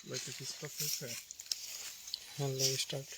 লাইটটা কি স্টার্ট হয়েছে? হ্যাঁ, স্টার্ট।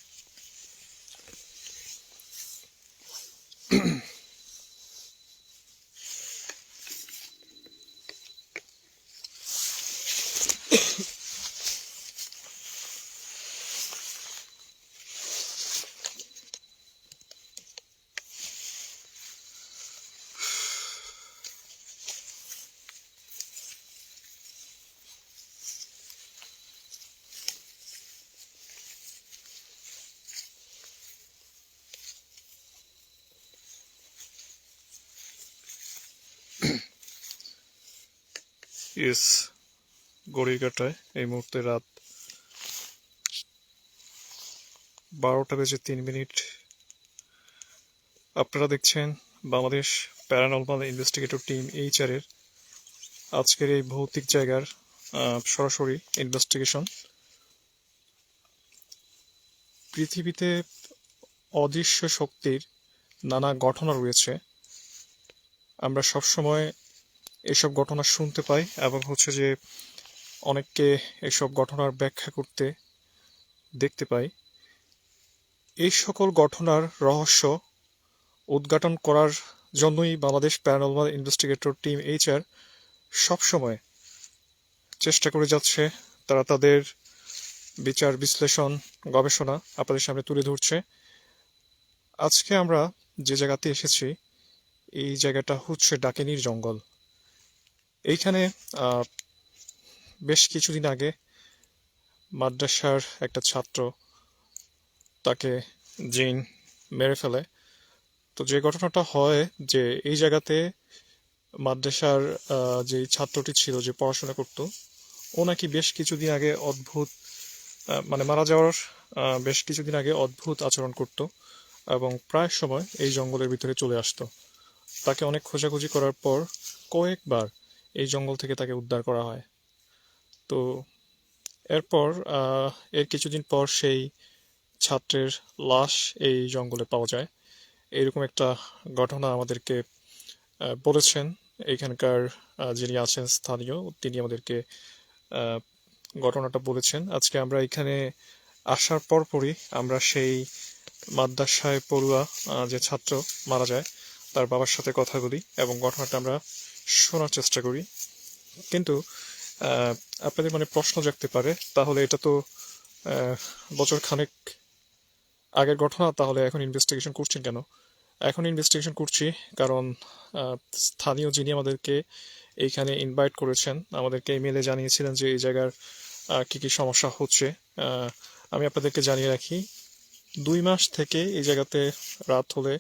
ইয়েস, ঘড়ির কাঁটায় এই মুহূর্তে রাত 12:03। আপনারা দেখছেন বাংলাদেশ প্যারানরমাল ইনভেস্টিগেটর টিম HR-এর আজকের এই ভৌতিক জায়গার সরাসরি ইনভেস্টিগেশন। পৃথিবীতে অদৃশ্য শক্তির নানা ঘটনা রয়েছে। আমরা সবসময় এসব ঘটনা শুনতে পাই এবং যে অনেককে এসব ঘটনার ব্যাখ্যা করতে দেখতে পাই। এই সকল ঘটনার রহস্য উদ্ঘাটন করার জন্যই Bangladesh paranormal investigator team HR সবসময় চেষ্টা করে যাচ্ছে। তারা তাদের বিচার বিশ্লেষণ গবেষণা আপনাদের সামনে তুলে ধরছে। আজকে আমরা যে জায়গাতে এসেছি এই জায়গাটা হচ্ছে ডাকিনীর জঙ্গল। এইখানে বেশ কিছুদিন আগে মাদ্রাসার একটা ছাত্র, তাকে জিন মেরে ফেলে। তো যে ঘটনাটা হয় যে এই জায়গাতে মাদ্রাসার যে ছাত্রটি ছিল, যে পড়াশোনা করত, ও নাকি বেশ কিছুদিন আগে অদ্ভুত মানে মারা যাওয়ার বেশ কিছুদিন আগে অদ্ভুত আচরণ করত এবং প্রায় সময় এই জঙ্গলের ভিতরে চলে আসতো। তাকে অনেক খোঁজাখুঁজি করার পর কয়েকবার এই জঙ্গল থেকে তাকে উদ্ধার করা হয়। তো এরপর এর কিছুদিন পর সেই ছাত্রের লাশ এই জঙ্গলে পাওয়া যায়। এইরকম একটা ঘটনা আমাদেরকে বলেছেন এখানকার যিনি আছেন স্থানীয়, তিনি আমাদেরকে ঘটনাটা বলেছেন। আজকে আমরা এখানে আসার পরপরই আমরা সেই মাদ্রাসায় পড়ুয়া যে ছাত্র মারা যায় তার বাবার সাথে কথা বলি এবং ঘটনাটা আমরা শোনার চেষ্টা করি। কিন্তু আপনাদের প্রশ্ন জাগতে পারে, তাহলে এটা তো বছর খানেক আগের ঘটনা, তাহলে এখন ইনভেস্টিগেশন করছেন কেন? এখন ইনভেস্টিগেশন করছি কারণ স্থানীয় যিনি আমাদেরকে এইখানে ইনভাইট করেছেন, আমাদেরকে ইমেলে জানিয়েছিলেন যে এই জায়গার কি কি সমস্যা হচ্ছে। আমি আপনাদেরকে জানিয়ে রাখি, 2 মাস থেকে এই জায়গাতে রাত হলে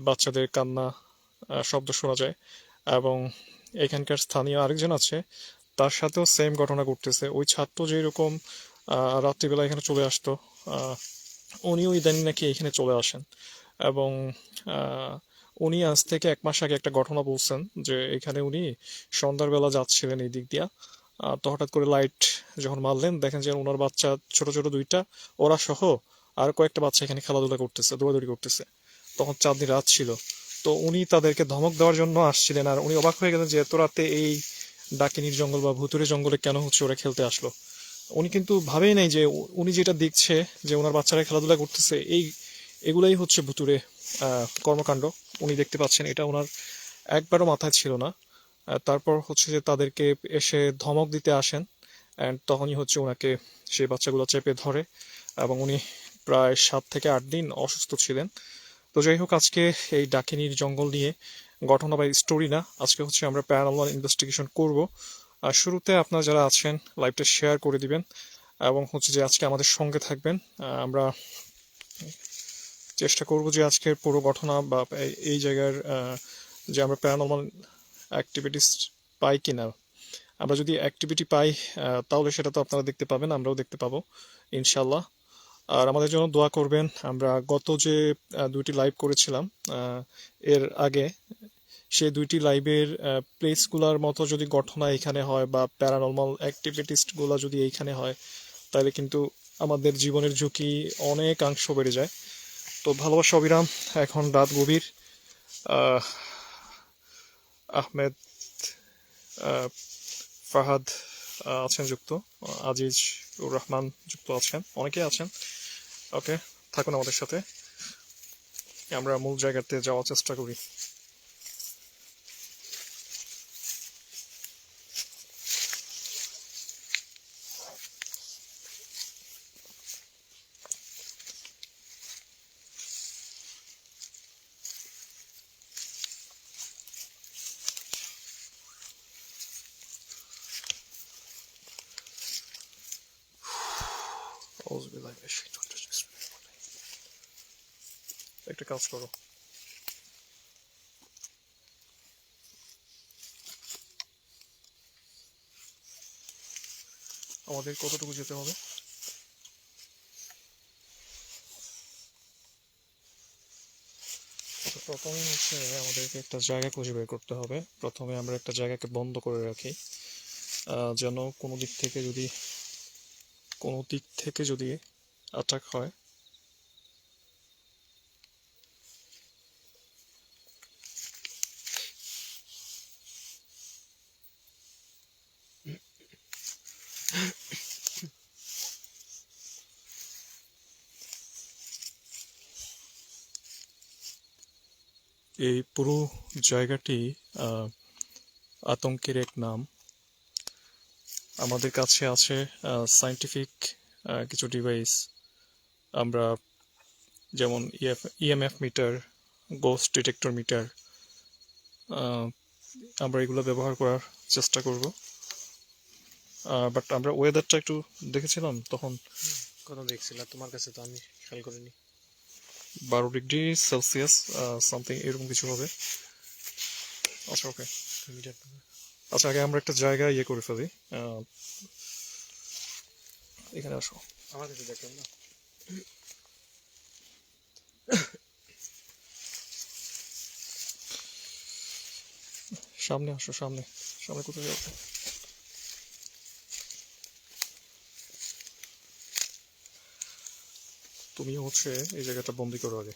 বাচ্চাদের কান্না শব্দ শোনা যায় এবং এখানকার স্থানীয় আরেকজন আছে, তার সাথেও সেম ঘটনা ঘটতেছে। ওই ছাত্র যেরকম রাত্রিবেলা এখানে চলে আসতো, উনিও ইদানিং নাকি এখানে চলে আসেন এবং উনি আজ থেকে 1 মাস আগে একটা ঘটনা বলছেন যে এখানে উনি সন্ধ্যার বেলা যাচ্ছিলেন এই দিক দিয়া। তো হঠাৎ করে লাইট যখন মারলেন, দেখেন যে ওনার বাচ্চা ছোট ছোট 2টা, ওরা সহ আর কয়েকটা বাচ্চা এখানে খেলাধুলা করতেছে, দৌড়াদৌড়ি করতেছে। তখন চাঁদনি রাত ছিল। তো উনি তাদেরকে ধমক দেওয়ার জন্য আসছিলেন, আর উনি অবাক হয়ে গেলেন যে এত রাতে এই ডাকিনীর জঙ্গল বা ভুতুরে জঙ্গলে কেন ওরা খেলতে আসলো। উনি কিন্তু ভাবেই নাই যে উনি যেটা দেখছে যে ওনার বাচ্চারা খেলাধুলা করতেছে, এগুলাই হচ্ছে ভুতুরে কর্মকাণ্ড। উনি দেখতে পাচ্ছেন, এটা ওনার একবারও মাথায় ছিল না। তারপর যে তাদেরকে এসে ধমক দিতে আসেন, অ্যান্ড তখনই ওনাকে সেই বাচ্চাগুলো চেপে ধরে এবং উনি প্রায় 7 থেকে 8 দিন অসুস্থ ছিলেন। তো যাই হোক, আজকে এই ডাকিনীর জঙ্গল নিয়ে ঘটনা বা স্টোরি না, আজকে আমরা প্যারানরমাল ইনভেস্টিগেশন করব। আর শুরুতে আপনারা যারা আছেন লাইভটা শেয়ার করে দিবেন এবং যে আজকে আমাদের সঙ্গে থাকবেন। আমরা চেষ্টা করব যে আজকের পুরো ঘটনা বা এই জায়গার যে আমরা প্যারানরমাল অ্যাক্টিভিটিস পাই কিনা। আমরা যদি অ্যাক্টিভিটি পাই তাহলে সেটা তো আপনারা দেখতে পাবেন, আমরাও দেখতে পাবো ইনশাল্লাহ। আর আমাদের জন্য দোয়া করবেন। আমরা গত যে 2টি লাইভ করেছিলাম এর আগে, সেই 2টি লাইভের প্লেসগুলোর মতো যদি ঘটনা এখানে হয় বা প্যারানরমাল অ্যাক্টিভিটিসগুলো যদি এইখানে হয়, তাহলে কিন্তু আমাদের জীবনের ঝুঁকি অনেকাংশ বেড়ে যায়। তো ভালোবাসা অবিরাম। এখন রাত গভীর। আহমেদ ফাহাদ আছেন যুক্ত, আজিজ উর রহমান যুক্ত আছেন, অনেকেই আছেন। ওকে, থাকুন আমাদের সাথে, আমরা মূল জায়গাতে যাওয়ার চেষ্টা করি। একটা কাজ করো, আমাদের কতটুকু যেতে হবে? প্রথমে হচ্ছে আমাদেরকে একটা জায়গা খুঁজে বের করতে হবে। প্রথমে আমরা একটা জায়গাকে বন্ধ করে রাখি, যেন কোনো দিক থেকে যদি অ্যাটাক হয়। এই পুরো জায়গাটি আতঙ্কের এক নাম। আমাদের কাছে আছে সায়েন্টিফিক কিছু ডিভাইস, আমরা যেমন EMF meter, ghost detector meter, আমরা এগুলো ব্যবহার করার চেষ্টা করব। বাট আমরা ওয়েদারটা একটু দেখেছিলাম তখন, কত দেখছিলাম তোমার কাছে, তো আমি খেয়াল করিনি। 12 ডিগ্রি সেলসিয়াস সামথিং এরকম কিছু হবে। আচ্ছা ওকে, মিটার আচ্ছা আগে আমরা একটা জায়গা ইয়ে করে ফেলি। এখানে আসো, আমার কাছে দেখলাম না। সামনে আসো, সামনে সামনে কোথায় যাবো? তুমি হচ্ছে এই জায়গাটা বন্দি করো আগে,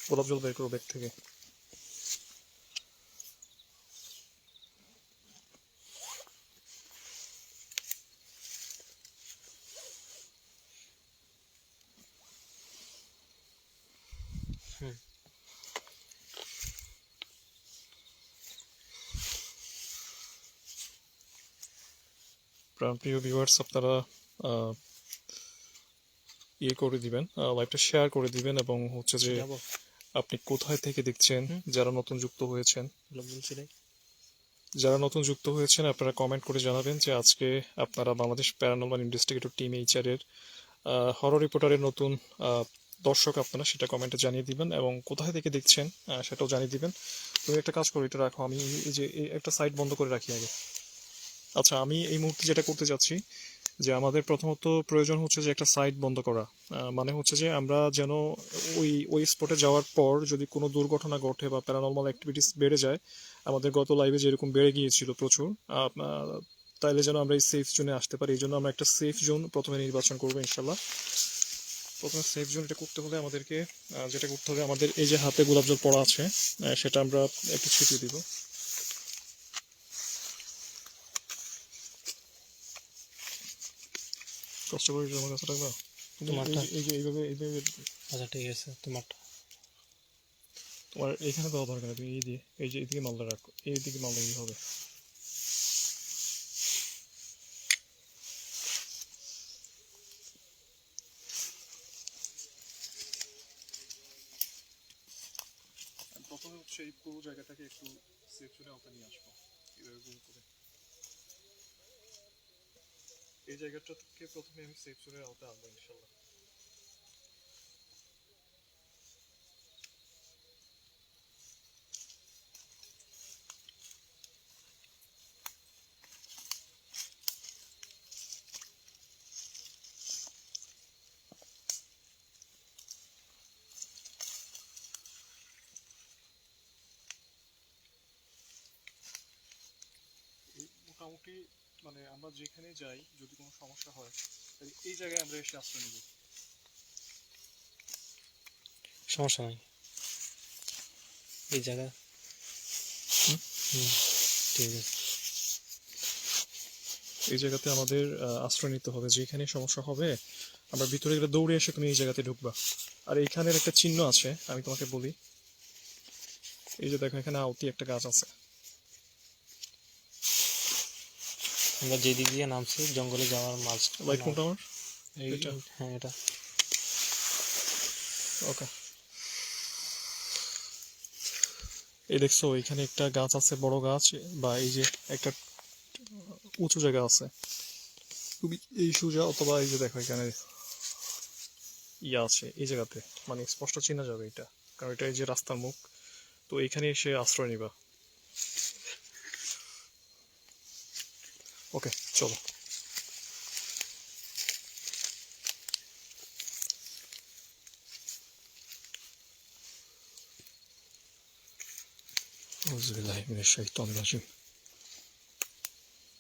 গোলাপ জল বের করো ব্যাগ থেকে। হুম। প্রিয় ভিউয়ার্স, আপনারা ইয়ে করে দিবেন, লাইভটা শেয়ার করে দিবেন, এবং হচ্ছে যে যাবো আপনি কোথায় থেকে দেখছেন, যারা নতুন যুক্ত হয়েছেন। আপনারা কমেন্ট করে জানাবেন যে আজকে আপনারা Bangladesh paranormal investigator team HR এর হরর রিপোর্টারের নতুন দর্শক আপনারা, সেটা কমেন্টে জানিয়ে দিবেন, এবং কোথায় থেকে দেখছেন সেটাও জানিয়ে দিবেন। তুমি একটা কাজ করো, এটা রাখো, আমি এই যে একটা সাইট বন্ধ করে রাখি আগে। আচ্ছা, আমি এই মুহূর্তে যেটা করতে যাচ্ছি, যে আমাদের প্রথমত প্রয়োজন হচ্ছে যে একটা সাইট বন্ধ করা। মানে হচ্ছে যে আমরা যেন ওই স্পটে যাওয়ার পর যদি কোনো দুর্ঘটনা ঘটে বা প্যারানরমাল অ্যাক্টিভিটিস বেড়ে যায়, আমাদের গত লাইভে যেরকম বেড়ে গিয়েছিল প্রচুর, তাইলে যেন আমরা এই সেফ জোনে আসতে পারি। এই জন্য আমরা একটা সেফ জোন প্রথমে নির্বাচন করবো ইনশাল্লাহ। প্রথমে সেফ জোন এটা করতে হলে আমাদেরকে যেটা করতে হবে, আমাদের এই যে হাতে গোলাপ জল পড়া আছে, সেটা আমরা একটু ছিটিয়ে দিব। কষ্ট করে আমার কাছে রাখবা। তোমারটা? এই যে এইভাবে আচ্ছা ঠিক আছে, তোমারটা। তোমার এখানে দেওয়া দরকার নেই, তুমি এই দিয়ে এই যে এইদিকে মালদা রাখো, এইদিকে মালদা এই হবে। প্রথমে হচ্ছে এই পুরো জায়গাটাকে একটু সেফ জোনে আওতায় নিয়ে আসবো, এইভাবে গুম করে। এই জায়গাটাকে প্রথমে আমি সেফ জোনের আওতায় আনবো ইনশাল্লাহ। মোটামুটি মানে আমরা যেখানে যাই, যদি কোনো সমস্যা হয় এই জায়গায় আমরা এসে আশ্রয় নেব। সমস্যা নাই, এই জায়গা। হুম, ঠিক আছে। এই জায়গাতে আমাদের আশ্রয় নিতে হবে। যেখানে সমস্যা হবে আমরা ভিতরে গেলে দৌড়ে এসে তুমি এই জায়গাতে ঢুকবা। আর এইখানের একটা চিহ্ন আছে, আমি তোমাকে বলি। এই যে দেখো, এখানে আউতি একটা গাছ আছে। আমরা যে দিক দিয়ে নামছি জঙ্গলে যাওয়ার মাঝ। লাইট কোনটা আমার? এই এটা? হ্যাঁ এটা। ওকে। এই দেখছো, এখানে একটা গাছ আছে, বড় গাছ, বা এই যে একটা উঁচু জায়গা আছে। তুমি এই সোজা, অথবা এই যে দেখো এখানে ইয়া আছে এই জায়গাতে, মানে স্পষ্ট চেনা যাবে এটা, কারণ এটা এই যে রাস্তার মুখ। তো এখানে এসে আশ্রয় নিবা। ওকে, চলো। أعوذ بالله من الشيطان الرجيم.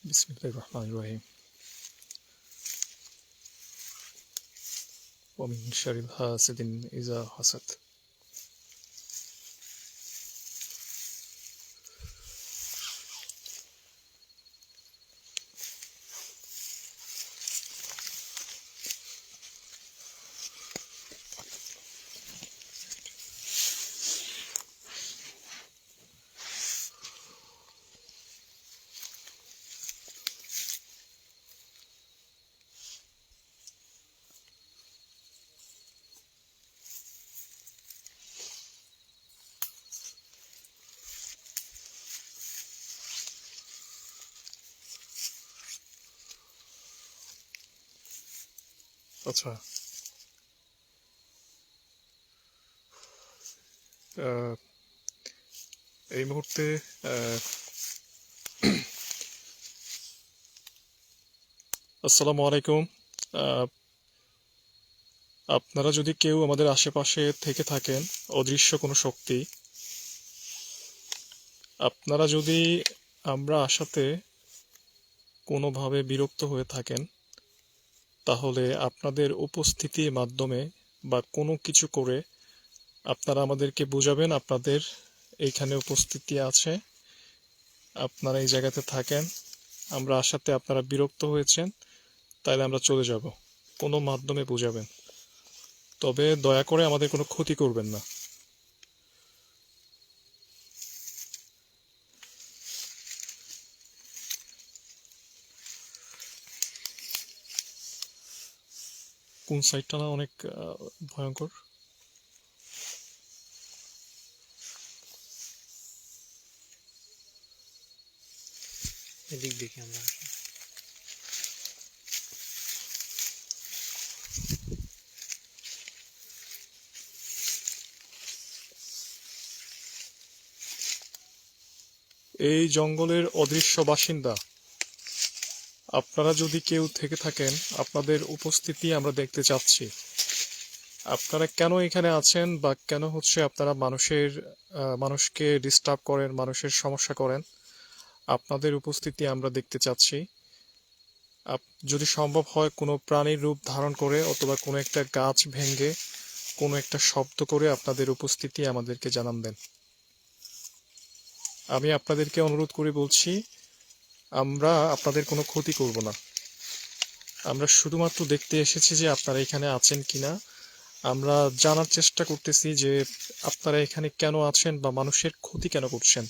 بسم الله الرحمن الرحيم. ومن شر حاسد إذا حسد. আচ্ছা, এই মুহূর্তে আসসালামু আলাইকুম। আপনারা যদি কেউ আমাদের আশেপাশে থেকে থাকেন, অদৃশ্য কোনো শক্তি, আপনারা যদি আমরা আসাতে কোনোভাবে বিরক্ত হয়ে থাকেন, তাহলে আপনাদের উপস্থিতির মাধ্যমে বা কোনো কিছু করে আপনারা আমাদেরকে বুঝাবেন আপনাদের এইখানে উপস্থিতি আছে, আপনারা এই জায়গাতে থাকেন, আমরা আসাতে আপনারা বিরক্ত হয়েছেন, তাইলে আমরা চলে যাব। কোনো মাধ্যমে বুঝাবেন, তবে দয়া করে আমাদের কোনো ক্ষতি করবেন না। কোন সাইডটা না অনেক ভয়ঙ্কর? এদিক দেখি আমরা। এই জঙ্গলের অদৃশ্য বাসিন্দা আপনারা যদি কেউ থেকে থাকেন, আপনাদের উপস্থিতি আমরা দেখতে চাচ্ছি। আপনারা কেন এখানে আছেন, বা কেন হচ্ছে আপনারা মানুষকে ডিস্টার্ব করেন, মানুষের সমস্যা করেন, আপনাদের উপস্থিতি আমরা দেখতে চাচ্ছি। যদি সম্ভব হয় কোনো প্রাণীর রূপ ধারণ করে, অথবা কোনো একটা গাছ ভেঙে কোনো একটা শব্দ করে আপনাদের উপস্থিতি আমাদেরকে জানান দেন। আমি আপনাদেরকে অনুরোধ করে বলছি, আমরা আপনাদের কোনো ক্ষতি করব না। আমরা শুধুমাত্র দেখতে এসেছি যে আপনারা এখানে আছেন কিনা। আমরা জানার চেষ্টা করতেছি যে আপনারা এখানে কেন আছেন, বা মানুষের ক্ষতি কেন করছেন।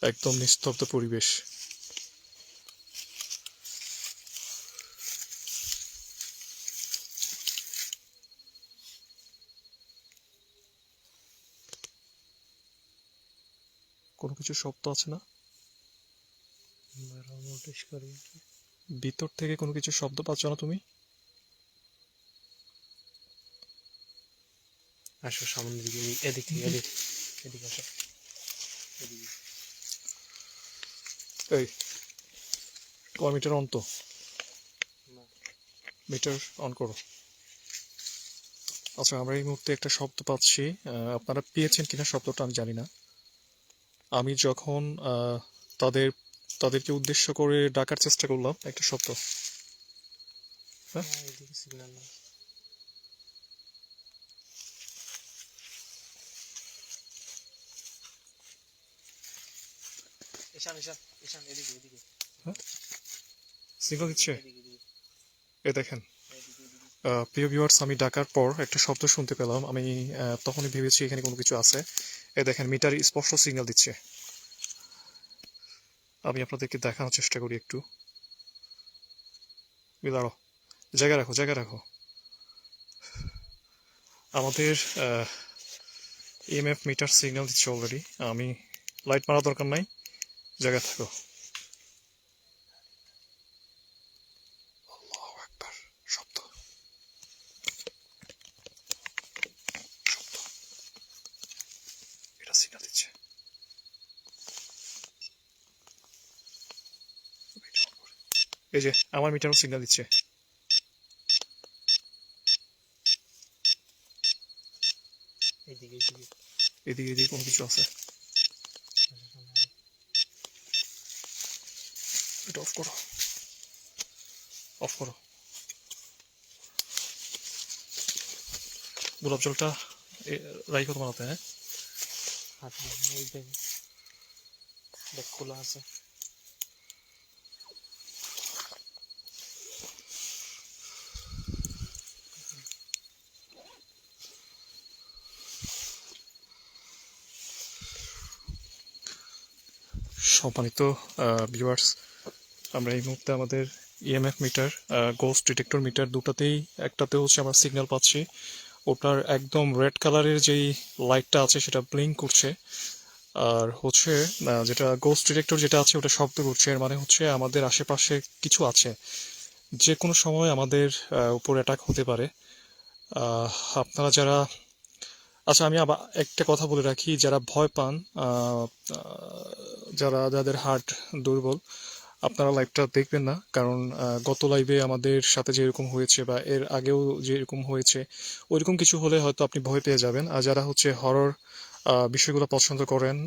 একদম নিস্তব্ধ পরিবেশ। কোনো কিছু শব্দ আছে না? নোটিশ করি। ভিতর থেকে কোনো কিছু শব্দ পাচ্ছ না তুমি? আসো সামনের দিকে, এদিক থেকে এদিকে আসো। এদিকে। এই, তোমার মিটার অন তো? না। মিটার অন করো। আচ্ছা, আমরা এই মুহূর্তে একটা শব্দ পাচ্ছি। আপনারা পেয়েছেন কিনা শব্দটা আমি জানি না। আমি যখন তাদেরকে উদ্দেশ্য করে ডাকার চেষ্টা করলাম, একটা শব্দ। হ্যাঁ, এদিকে সিগন্যাল না। ঈশান ঈশান ঈশান এদিকে এদিকে সিগন্যাল দিচ্ছে। এদিকে এদিকে এ দেখেন এদিকে এদিকে প্রিয় ভিউয়ার্স, আমি ডাকার পর একটা শব্দ শুনতে পেলাম। আমি তখনই ভেবেছি এখানে কোনো কিছু আছে। এ দেখেন মিটার স্পষ্ট সিগন্যাল দিচ্ছে। আমি আপনাদেরকে দেখানোর চেষ্টা করি একটু। দাঁড়াও, জায়গা রাখো জায়গা রাখো। আমাদের ইএমএফ মিটার সিগন্যাল দিচ্ছে অলরেডি। আমি লাইট মারা দরকার নাই, জায়গা থাকো। আল্লাহু আকবার, শব্দ শব্দ, এটা সিগন্যাল দিচ্ছে। এই যে আমার মিটারও সিগন্যাল দিচ্ছে। এদিকে এদিকে এদিকে এদিকে কোনো কিছু আছে। এটা অফ করো, অফ করো। গোলাপ জলটা রাইখো তোমার হাতে। হ্যাঁ, হাতে এই দেখ দেখ খোলা আছে সম্মানিত ভিউয়ার্স, আমরা এই মুহূর্তে আমাদের EMF meter, ghost detector meter দুটাতেই, একটাতে হচ্ছে আমরা সিগন্যাল পাচ্ছি। ওটার একদম রেড কালারের যেই লাইটটা আছে সেটা ব্লিঙ্ক করছে। আর হচ্ছে যেটা গোস্ট ডিটেক্টর যেটা আছে ওটা শব্দ করছে। এর মানে হচ্ছে আমাদের আশেপাশে কিছু আছে, যে কোনো সময় আমাদের উপর অ্যাটাক হতে পারে। আহ, আপনারা যারা, আচ্ছা আমি আবার একটা কথা বলে রাখি, যারা ভয় পান, আহ, আহ, যাদের হার্ট দুর্বল, আপনারা লাইভটা দেখবেন না। কারণ গত লাইভে আমাদের সাথে যেরকম হয়েছে বা এর আগেও যেরকম হয়েছে, ওইরকম কিছু হলে হয়তো আপনি ভয় পেয়ে যাবেন। আর যারা হচ্ছে হরর বিষয়গুলো পছন্দ করেন,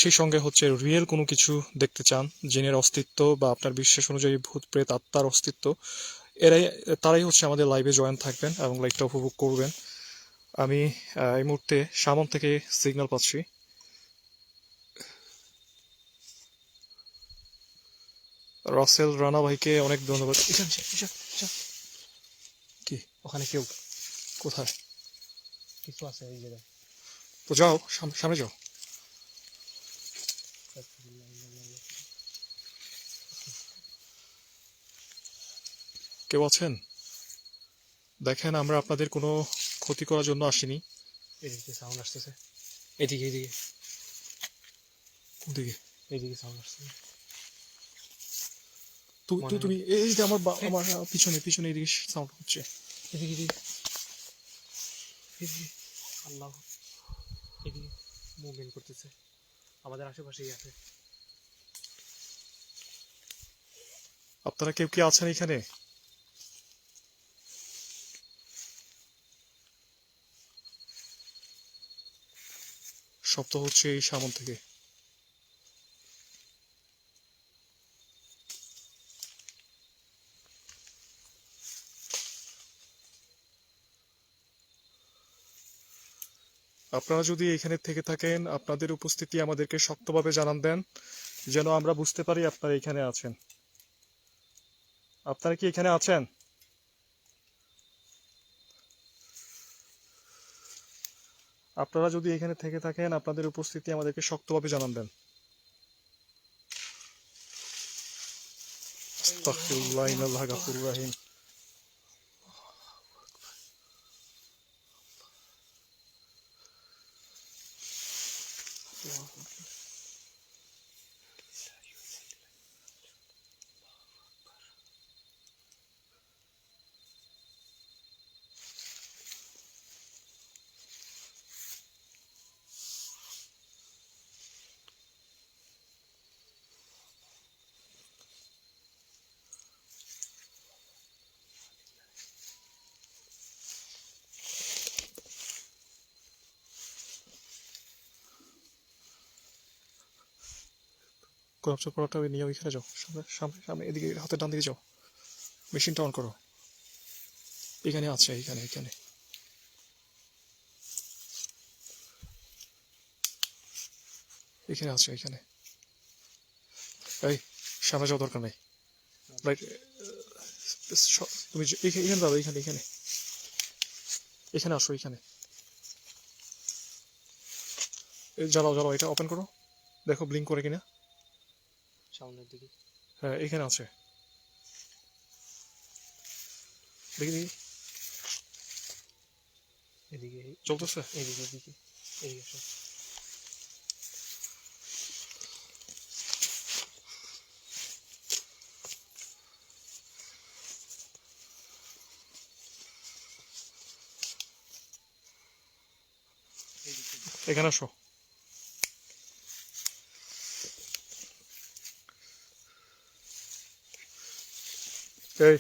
সেই সঙ্গে হচ্ছে রিয়েল কোনো কিছু দেখতে চান, জিনের অস্তিত্ব বা আপনার বিশ্বাস অনুযায়ী ভূত প্রেত আত্মার অস্তিত্ব, এরাই তারাই হচ্ছে আমাদের লাইভে জয়েন থাকবেন এবং লাইভটা উপভোগ করবেন। আমি এই মুহূর্তে সামন থেকে সিগন্যাল পাচ্ছি। রাসেল রানা ভাইকে অনেক ধন্যবাদ। ঈশান ঈশান ঈশান ঈশান কি? ওখানে কেউ কোথায়? কিছু আছে এই জায়গায় তো যাও, সামনে যাও। কেউ আছেন? দেখেন, আমরা আপনাদের কোনো ক্ষতি করার জন্য আসিনি। এদিকে সাউন্ড আসতেছে এদিকে এদিকে ওদিকে এদিকে সাউন্ড আসতেছে তুমি এই যে আমার আমার পিছনে পিছনে এদিকে সাউন্ড হচ্ছে। এদিকে এদিকে এদিকে আল্লাহ এদিকে মুভমেন্ট করতেছে আমাদের আশেপাশেই আছে আপনারা কেউ কি আছেন এখানে? শব্দ হচ্ছে এই সামন থেকে। আপনারা যদি এখানে থেকে থাকেন, আপনাদের উপস্থিতি আমাদেরকে শক্তভাবে জানান দেন, যেন আমরা বুঝতে পারি আপনারা এখানে আছেন। আপনারা কি এখানে আছেন? আপনারা যদি এখানে থেকে থাকেন, আপনাদের উপস্থিতি আমাদেরকে শক্তভাবে জানান দেন। আস্তাগফিরুল্লাহ, ইন্নাল্লাহা গাফুরুর রাহিম। গোলাপ পরোটা নিয়ে ওইখানে যাও, সামনে সামনে সামনে, এদিকে হাতের ডান দিকে যাও। মেশিনটা অন করো। এখানে আছে, এখানে এখানে। এখানে আছে, এখানে। এই সামনে যাওয়ার দরকার নেই। রাইট, তুমি এখানে দাঁড়াও, এখানে এখানে এখানে আসো, এখানে জ্বালাও জ্বালাও, এটা ওপেন করো, দেখো ব্লিঙ্ক করে কিনা। সামনের দিকে। হ্যাঁ এখানে আছে, দেখি দেখি এদিকে চলতেছে। এদিকে এদিকে এদিকে আসো। এখানে আসো। এই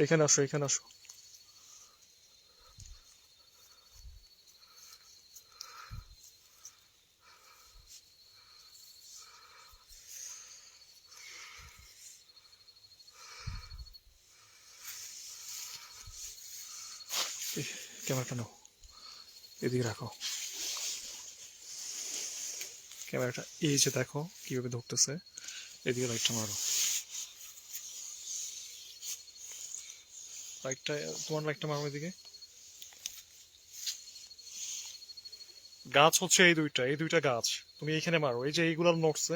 এখানে আসো, এখানে আসো। ক্যামেরাটা নাও, এদিকে রাখো ক্যামেরাটা, এই যে দেখো কিভাবে ধরতেছে, এদিকে লাইটটা মারো, লাইটটা, তোমার লাইটটা মারো এদিকে। গাছ হচ্ছে এই দুইটা, এই দুইটা গাছ, তুমি এইখানে মারো, এই যে এইগুলা নড়ছে,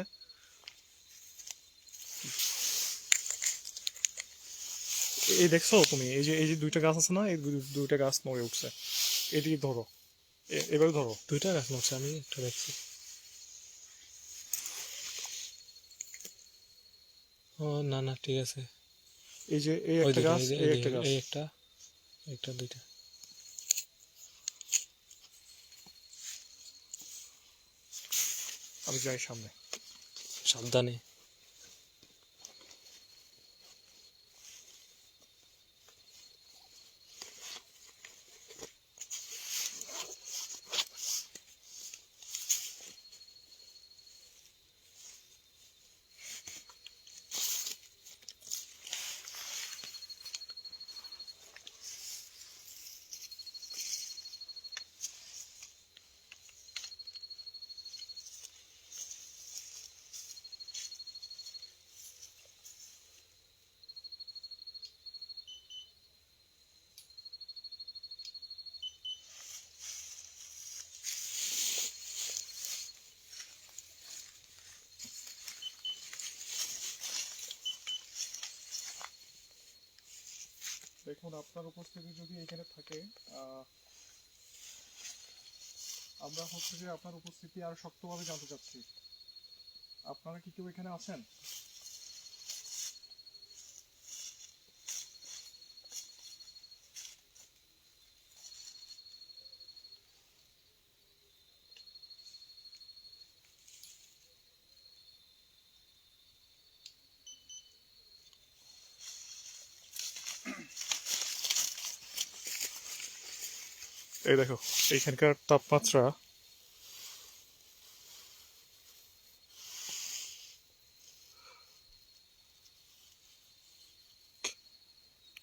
এই দেখছো তুমি, এই যে দুইটা গাছ আছে না, এই দুইটা গাছ নড়ে উঠছে, এদিকে ধরো, এভাবে ধরো। দুইটা গাছ নড়ছে, আমি একটা দেখছি। ও না না ঠিক আছে। এই যে এই ওই একটা দুইটা, গাছ, এই যে এই একটা গাছ। এই একটা, একটা দুইটা। আমি যাই সামনে। সাবধানে। দেখুন আপনার উপস্থিতি যদি এখানে থাকে, আমরা হচ্ছে যে আপনার উপস্থিতি আর শক্তভাবে জানতে চাচ্ছি। আপনারা কি কেউ এখানে আছেন? এই দেখো এইখানকার তাপমাত্রা,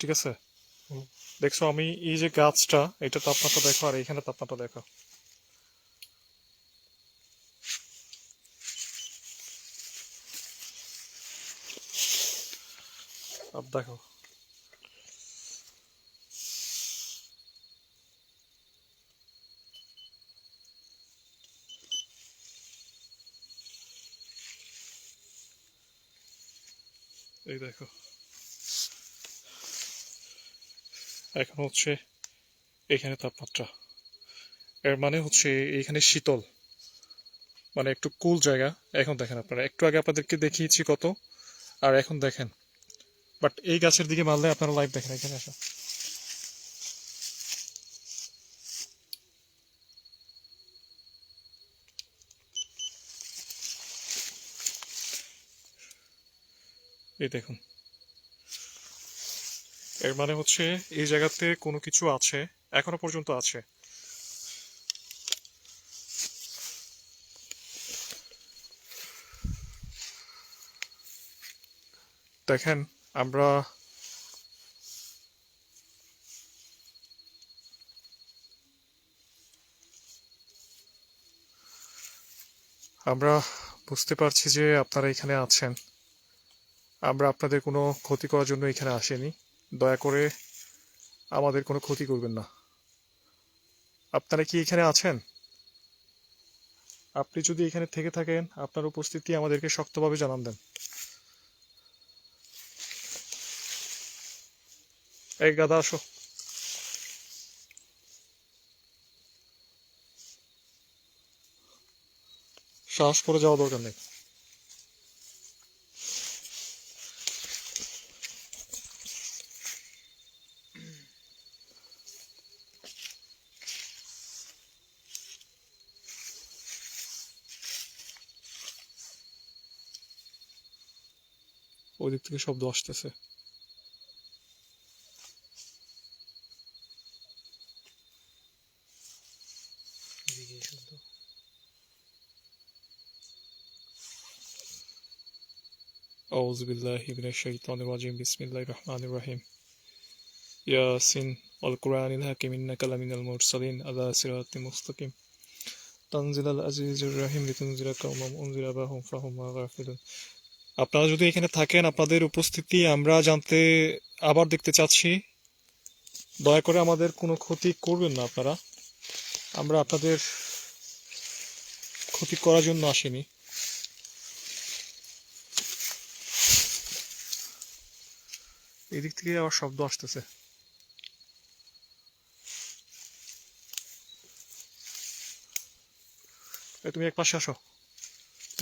ঠিক আছে? দেখছো আমি এই যে গাছটা, এটা তাপমাত্রা দেখো, আর এইখানে তাপমাত্রা দেখো। আর দেখো এই দেখো, এখন হচ্ছে এখানে তাপমাত্রা, এর মানে হচ্ছে এইখানে শীতল, মানে একটু কুল জায়গা। এখন দেখেন আপনারা, একটু আগে আপনাদেরকে দেখিয়েছি কত, আর এখন দেখেন। বাট এই গাছের দিকে মারলে আপনারা লাইভ দেখেন, এখানে আসা, এই দেখুন। এর মানে হচ্ছে এই জায়গাতে কোনো কিছু আছে, এখনো পর্যন্ত আছে। দেখেন আমরা আমরা বুঝতে পারছি যে আপনারা এখানে আছেন। আমরা আপনাদের কোনো ক্ষতি করার জন্য এখানে আসিনি। দয়া করে আমাদের কোনো ক্ষতি করবেন না। আপনারা কি এখানে আছেন? আপনি যদি এখানে থেকে থাকেন, আপনার উপস্থিতি আমাদেরকে শক্তভাবে জানান দেন। এই গাদা আসো। সাহস করে যাওয়া দরকার নেই। ওই দিক থেকে শব্দ আসতেছে। এদিকে শব্দ। আউযু বিল্লাহি মিনাশ শাইতানির রাজিম। বিসমিল্লাহির রহমানির রহিম। ইয়াসিন ওয়াল কুরআনিল হাকিম ইন্নাকা লামিনাল মুরসালিন আলা সিরাতিম মুস্তাকিম। তানজিলাল আজিজির রহিম লিতুনজিরা কাওমান উনজিরা বাহুম ফাহুম গাফিলুন। আপনারা যদি এখানে থাকেন, আপনাদের উপস্থিতি আমরা জানতে আবার দেখতে চাচ্ছি। দয়া করে আমাদের কোনো ক্ষতি করবেন না আপনারা। আমরা আপনাদের ক্ষতি করার জন্য আসিনি। এদিক থেকে আবার শব্দ আসতেছে। তুমি এক পাশে আসো,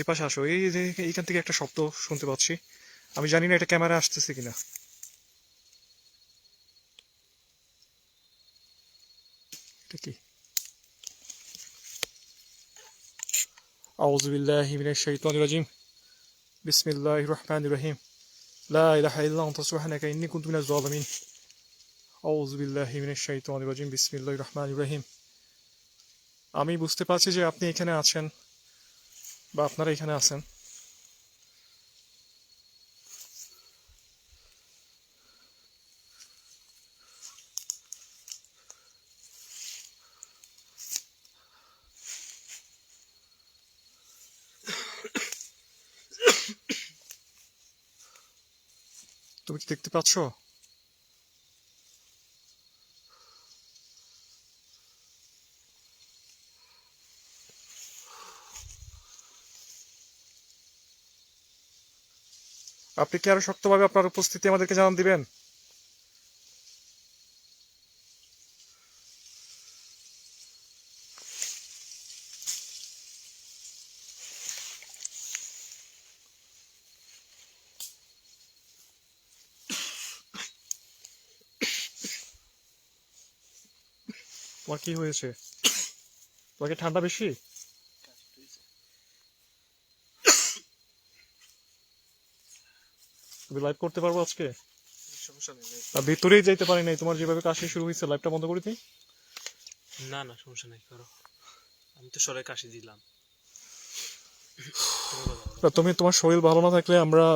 এই পাশে আসো। এই যে এইখান থেকে একটা শব্দ শুনতে পাচ্ছি। আমি জানি না এটা ক্যামেরা আসতেছে কিনা। এটা কি? আউযু বিল্লাহি মিনাশ শাইতানির রাজিম। বিসমিল্লাহির রহমানির রহিম। লা ইলাহা ইল্লা আনতা সুবহানাকা ইন্নী কুনতু মিনাজ জালিমিন। আউযু বিল্লাহি মিনাশ শাইতানির রাজিম। বিসমিল্লাহির রহমানির রহিম। আমি বুঝতে পারছি যে আপনি এখানে আছেন বা আপনারা এখানে আছেন। তুমি কি দেখতে পাচ্ছ? আপনি কি আরো শক্তভাবে আপনার উপস্থিতি আমাদেরকে জানান দিবেন? তোমার কি হয়েছে? তোমার কি ঠান্ডা বেশি? তুমি লাইভ করতে পারবো আজকে? সমস্যা নেই। আর ভিতরেই যাইতে পারি নাই, তোমার যেভাবে কাশি শুরু হয়েছে। লাইভটা বন্ধ করে দিই। না না, সমস্যা নেই, করো। আমি তো সরে কাশি দিলাম। তুমি, তোমার শরীর ভালো না থাকলে আমরা,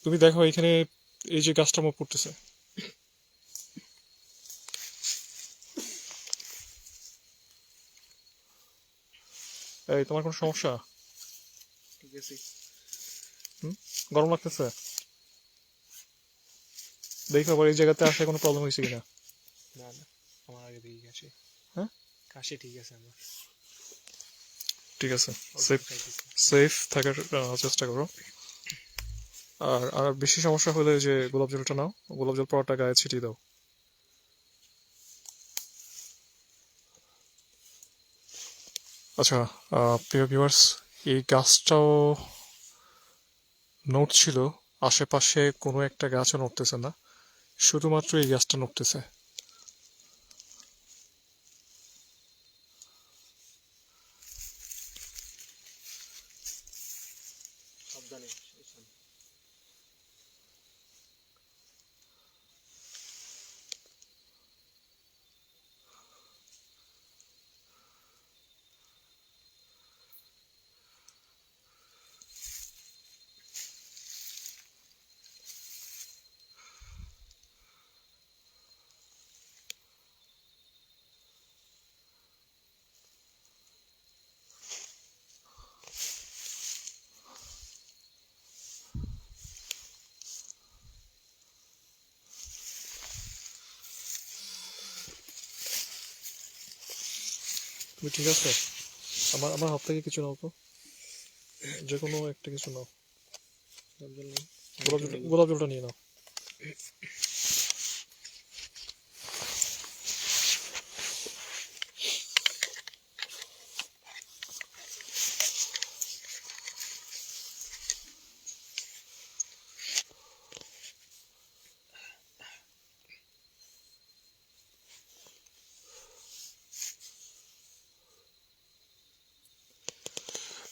তুমি দেখো এখানে এই যে গাছটা মুভ করতেছে। এই তোমার কোনো সমস্যা? ঠিক আছে। গরম লাগতেছে? দেখো আবার এই জায়গাতে আসে কোনো প্রবলেম হয়েছে কিনা। না না, আমার আগে থেকে কাশি। হ্যাঁ, কাশি ঠিক আছে আমার। ঠিক আছে। ওষুধ সেফ খাইতেছি। সেফ থাকার চেষ্টা করো। আর আর বেশি সমস্যা হলে যে গোলাপ জলটা নাও, গোলাপ জল পরোটা গায়ে ছিটিয়ে দাও। আচ্ছা, প্রিয় ভিউয়ার্স, এই গাছটাও নড়ছিল। আশেপাশে কোনো একটা গাছও নড়তেছে না, শুধুমাত্র এই গাছটা নড়তেছে। সাবধানে। তুমি ঠিক আছে? আমার আমার হাত থেকে কিছু নাও তো, যে কোনো একটা কিছু নাও। গোলাপ জলটা নিয়ে নাও।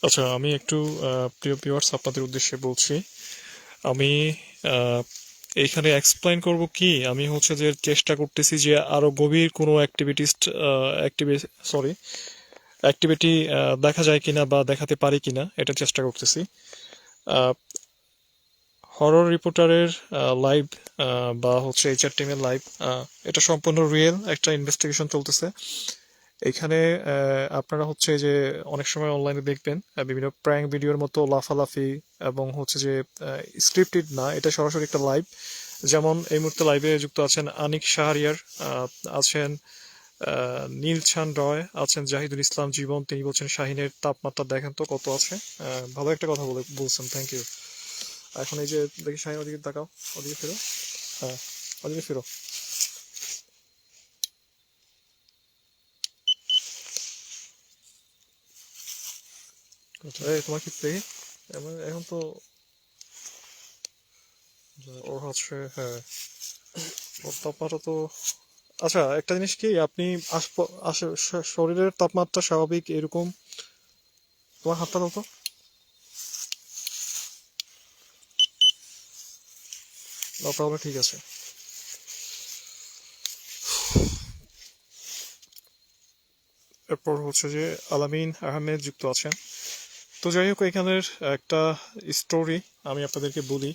আচ্ছা, আমি একটু প্রিয় ভিউয়ার্স আপনাদের উদ্দেশ্যে বলছি। আমি আহ, এইখানে এক্সপ্লেইন করব কি, আমি হচ্ছে যে চেষ্টা করতেছি যে আরো গভীর কোনো অ্যাক্টিভিটি দেখা যায় কিনা বা দেখাতে পারি কিনা, এটা চেষ্টা করতেছি। হরর রিপোর্টারের লাইভ বা হচ্ছে এইচআর টিমের লাইভ, এটা সম্পূর্ণ রিয়েল একটা ইনভেস্টিগেশন চলতেছে এখানে। আপনারা হচ্ছে যে অনেক সময় অনলাইনে দেখবেন বিভিন্ন প্র্যাঙ্ক ভিডিওর মতো লাফালাফি এবং হচ্ছে যে স্ক্রিপ্টেড না, এটা সরাসরি একটা লাইভ। যেমন এই মুহূর্তে লাইভে যুক্ত আছেন আনিক শাহরিয়ার, আছেন নীলছান রয়, আছেন জাহিদুল ইসলাম জীবন। তিনি বলছেন শাহিনের তাপমাত্রা দেখেন তো কত আছে। ভালো একটা কথা বলছেন, থ্যাংক ইউ। এখন এই যে দেখি শাহিন, ওদিকে তাকাও, ওদিকে ফেরো। হ্যাঁ, ওদিকে ফেরো। এই তোমার কি দেখি এখন তো ওর হচ্ছে, হ্যাঁ, ওর তাপমাত্রা তো। আচ্ছা, একটা জিনিস কি, আপনি শরীরের তাপমাত্রা স্বাভাবিক এরকম, তোমার হাতটা দাও তো। তাহলে ঠিক আছে। এরপর হচ্ছে যে আলামিন আহমেদ যুক্ত আছেন। তো যাই হোক, এখানের একটা স্টোরি আমি আপনাদেরকে বলি।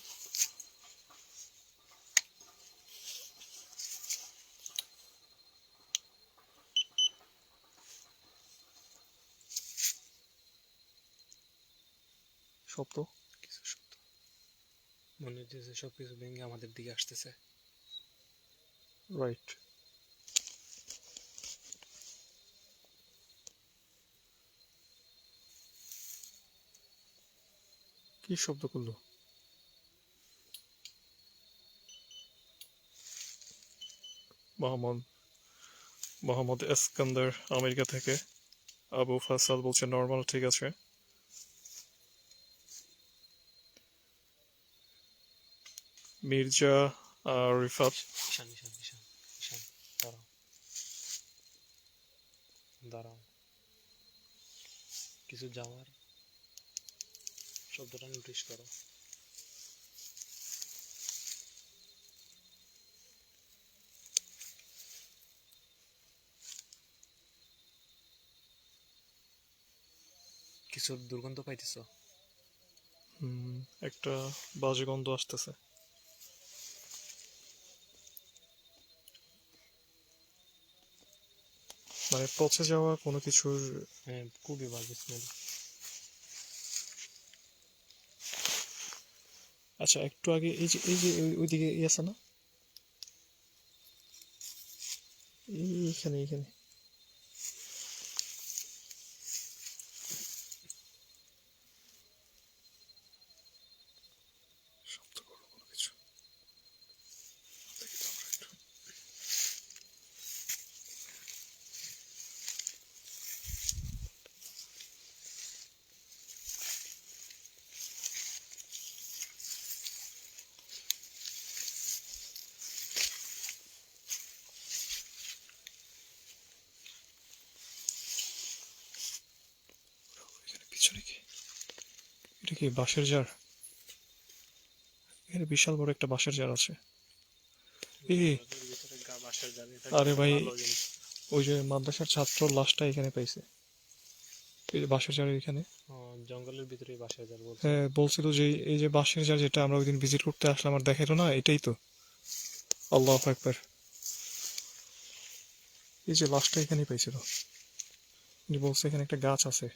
শব্দ, কিছু শব্দ মনে হচ্ছে সবকিছু ভেঙে আমাদের দিকে আসতেছে। রাইট। কি শব্দ করলো? মোহাম্মদ মোহাম্মদ এসকান্দার আমেরিকা থেকে। আবু ফাসাল বলছে নর্মাল, ঠিক আছে। মির্জা রিফাত। ঈশান ঈশান ঈশান ঈশান, দাঁড়াও দাঁড়াও, কিছু যাওয়ার শব্দটা নোটিস করো। কিছুর দুর্গন্ধ পাইতেছো? একটা বাজে গন্ধ আসতেছে। মানে পচে যাওয়া কোনো কিছুর। হ্যাঁ, খুবই বাজে স্মেল। আচ্ছা, একটু আগে এই যে ওইদিকে আছে না, এইখানে এইখানে শব্দ করো কোনো কিছু, দেখি তো আমরা একটু। এখানে পিছনে কি, এটা কি বাঁশের জার? এখানে বিশাল বড় একটা বাঁশের জার আছে। এই, ভিতরে গা বাসার যাবে, এটা আরে ভাই, ভালো জিনিস। ওই যে মাদ্রাসার ছাত্র লাশটা এখানে পাইছে, এই যে বাঁশের জারের এখানে। জঙ্গলের ভিতরে বাসায় যার বলছে। হ্যাঁ, বলছিল যে এই যে বাঁশের জার যেটা আমরা ওইদিন ভিজিট করতে আসলাম আর দেখাইলো না, এটাই তো। আল্লাহু আকবার। এই যে লাশটা এখানেই পাইছিল, যে বলছে এখানে একটা গাছ আছে।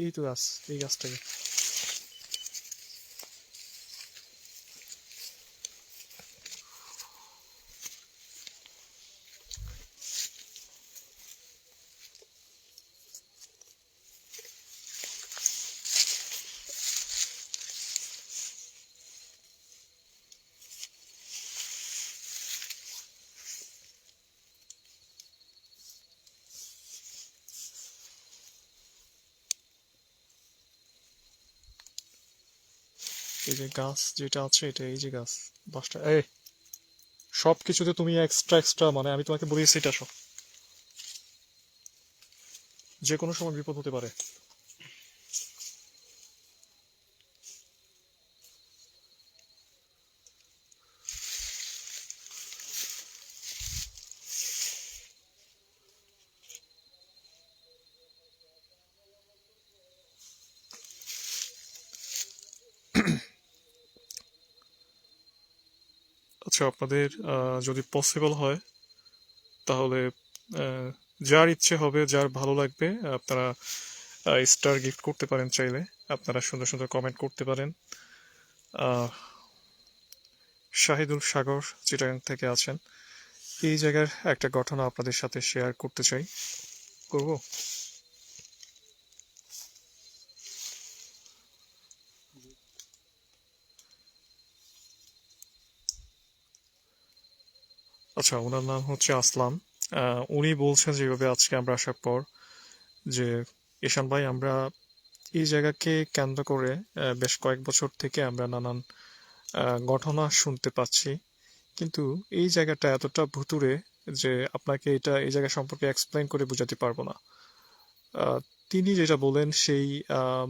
এই তো গাছ, এই গাছটাই। এই যে গাছ যেটা আছে এটা, এই যে গাছ বাসটা, এই সব কিছুতে তুমি এক্সট্রা এক্সট্রা, মানে আমি তোমাকে বলেছি এটা সব, যে কোনো সময় বিপদ হতে পারে। আচ্ছা, আপনাদের যদি পসিবল হয় তাহলে আহ, যার ইচ্ছে হবে, যার ভালো লাগবে, আপনারা স্টার গিফট করতে পারেন চাইলে। আপনারা সুন্দর সুন্দর কমেন্ট করতে পারেন। আহ, শাহিদুল সাগর চিটাগাং থেকে আছেন। এই জায়গার একটা ঘটনা আপনাদের সাথে শেয়ার করতে চাই, করব। আচ্ছা, ওনার নাম হচ্ছে আসলাম। উনি বলছেন যেভাবে আজকে আমরা আসার পর যে, ঈশান ভাই, আমরা এই জায়গাকে কেন্দ্র করে বেশ কয়েক বছর থেকে আমরা নানান ঘটনা শুনতে পাচ্ছি, কিন্তু এই জায়গাটা এতটা ভুতুড়ে যে আপনাকে এই জায়গা সম্পর্কে এক্সপ্লেইন করে বোঝাতে পারবো না। আহ, তিনি যেটা বলেন সেই